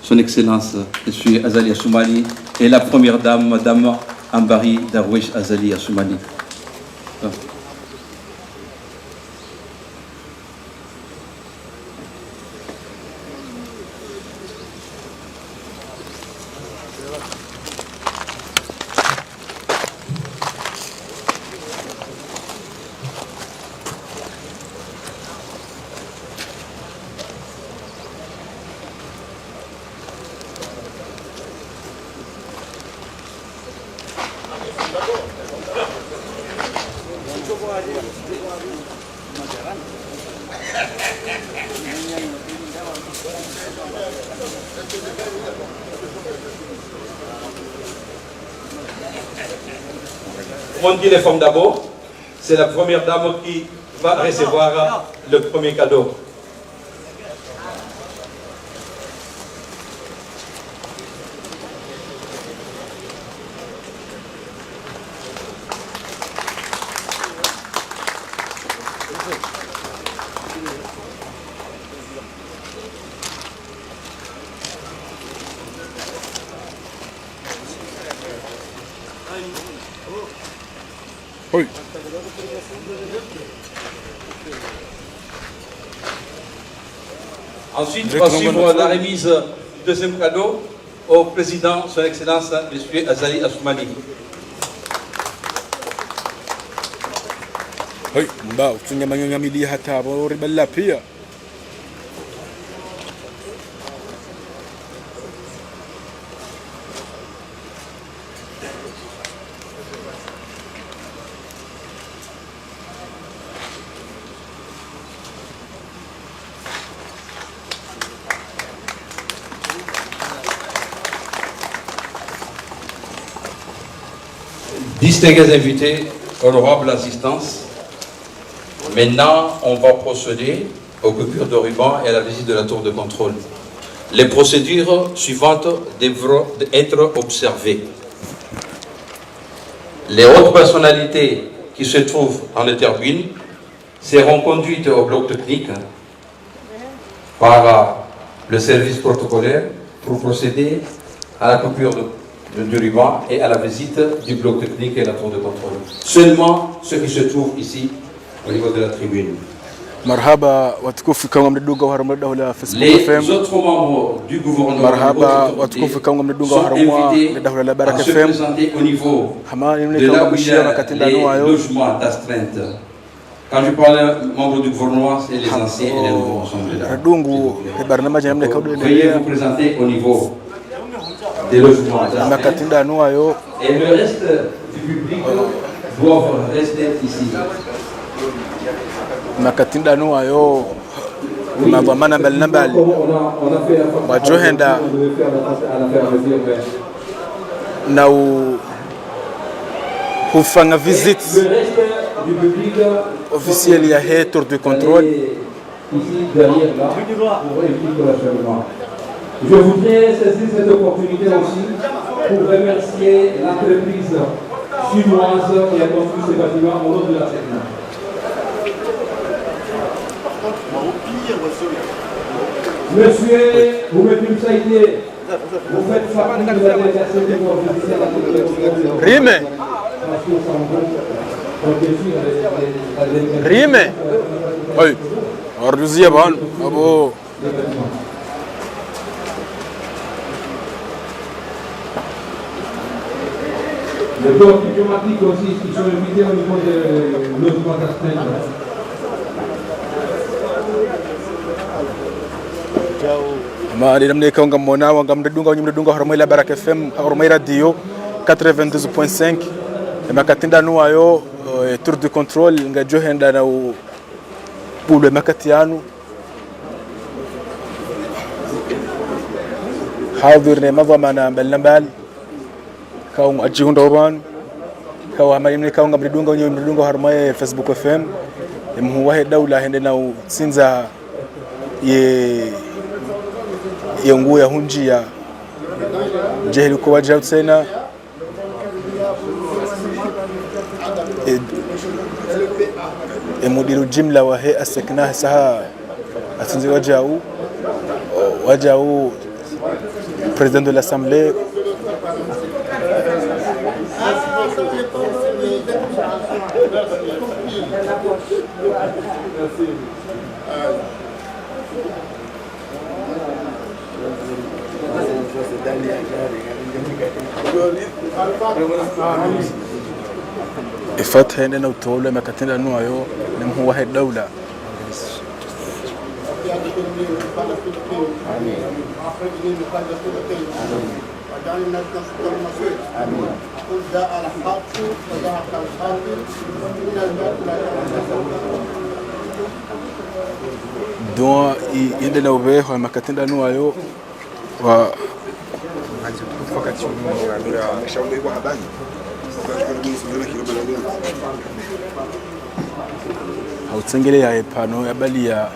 son Excellence M. Azali Assoumani et la première dame, Madame Ambari Darwesh Azali Assoumani. Comment dit les femmes d'abord? C'est la première dame qui va recevoir le premier cadeau. Oui. Ensuite, va suivre la remise du deuxième cadeau au président, son Excellence, M. Azali Assoumani. Oui, mbao tunyamanyamili hata boriballa pia. Distingués invités, honorable assistance, maintenant on va procéder aux coupures de ruban et à la visite de la tour de contrôle. Les procédures suivantes devront être observées. Les hautes personnalités qui se trouvent dans les tribunes seront conduites au bloc technique par le service protocolaire pour procéder à la coupure du ruban et à la visite du bloc technique et la tour de contrôle. Seulement ceux qui se trouvent ici au niveau de la tribune. Marhaba watukufu kama mnadunga uharamwa dawla Facebook Les FM. autres membres du gouvernement Marhaba watukufu kama mnadunga uharamwa dawla la Baraka se FM. présenter au niveau Hamani de mne là kama où il y bishia a makatenda les nuayo. logements d'astreinte. Quand je parle membres du gouvernement, c'est les anciens et les nouveaux ensemble là. Radungu barnamaji namne kaudo Veuillez vous présenter au niveau des logements d'astreinte. makatenda nuayo. Et le reste du public doivent rester ici. Makatinda nuayo mavamana mbali na mbali wajohenda na hufanya visit officiel ya he tour de contrôle. Je voudrais saisir cette opportunité aussi pour remercier l'entreprise chinoise qui a construit ce bâtiment au nom de la Sénat. Monsieur, vous me pulsaïdez, vous faites partie de la délégation des professionnels. Rime. Rime. Oui. Orduzia ban. Abo. Les blocs diplomatiques aussi qui sont invités au niveau de logement d'astreinte. Ma ni namne kaunga mona wanga mdadunga hormoi la Baraka FM hormoi radio 92.5 makatinda nuayo tour de contrôle nga johenda na pulwe makatianu hadir ne mavama na mbal kaung ajihunda uban kawa mayimne kaunga mridunga unyo mridunga harmaye Facebook FM mhuwahe daula hende na sinza ye nguo ya hunji ya jehli ko wajha tsena mudiru jimla wa he asakna saha asinzi wajau président de l'Assemblée ifat hene na utole makatenda nuayo nimhu wahid dawla don inde na ube ho makatenda nuayo wa hautsengele ya pano ya bali ya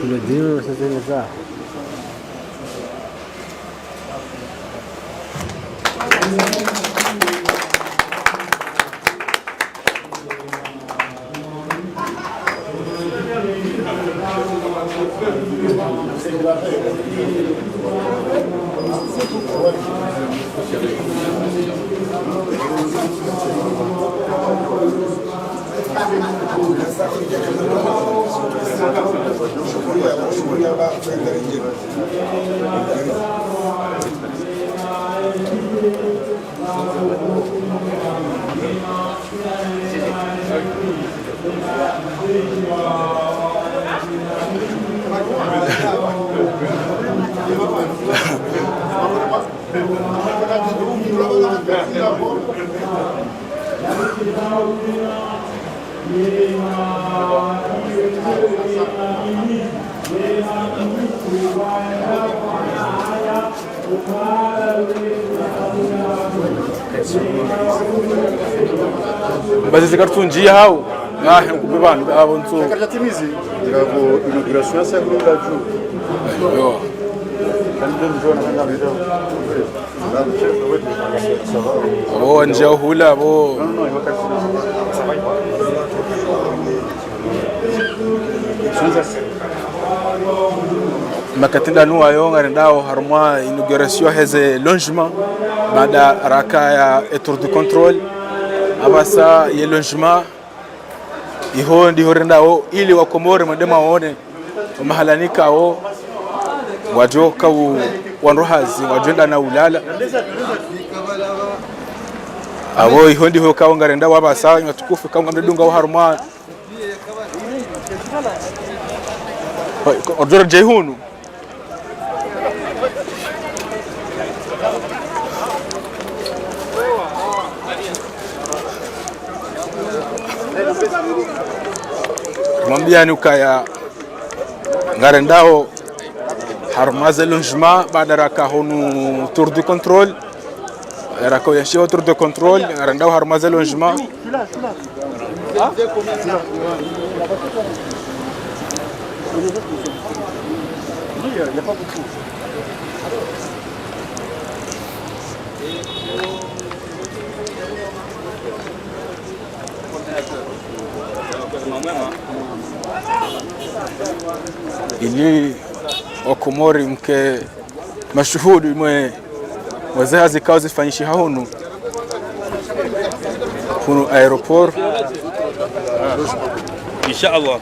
le dio c'était ça basi zikartunjia hao kubebana abo nso karjatimizi ngabo inauguration ya sekuru la ju yo oh nje hula bo makatenda nuwa yo ngarendao harma inauguration heze logement baada raka ya tour de contrôle abasa ye logement iho ndi horendao ili wakomore madema waone mahalanika o wajo kau wanrohazi wajenda na ulala abo iho ndi ho kau ngarenda wabasa ngatukufu kau ngamdunga wa harma orjora jehunu mwambia ni ukaya ngarendao harmaze logement baada raka honu tour de contrôle raka yashio tour de contrôle ngarendao harmaze logement ili wakomori mke mashuhudi mwe wazazi zikao zifanyishi hunu aeroport inshallah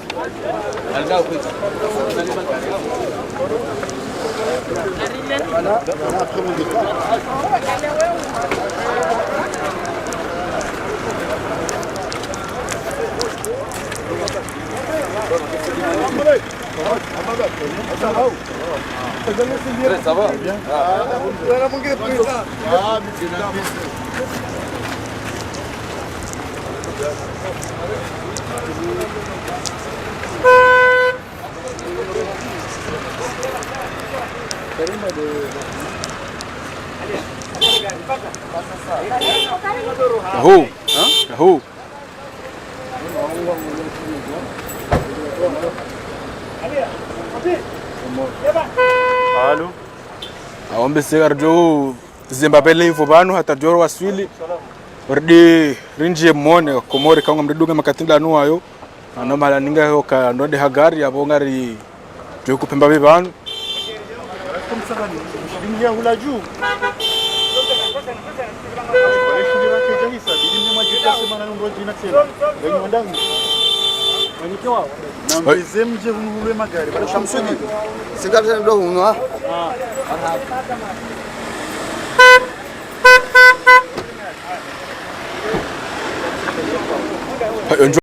Ça va bien. Huu. Huu. Allô? Aombe sigar jo Zimbabwe levo banu hata joro waswili. Ordi rinje mone komori kanga mdudunga makatinda nuayo. Anomala ninga yo ka ndode hagari abo ngari jo kupemba bebanu. Bingia hula juu. Walishulira keja hisa bidini majita semana ndo jina tena. Wenye wandangu. Wenye kwa na mbize mje hunulwe magari. Bado shamsudi. Singapi ndo hunwa? Enjoy.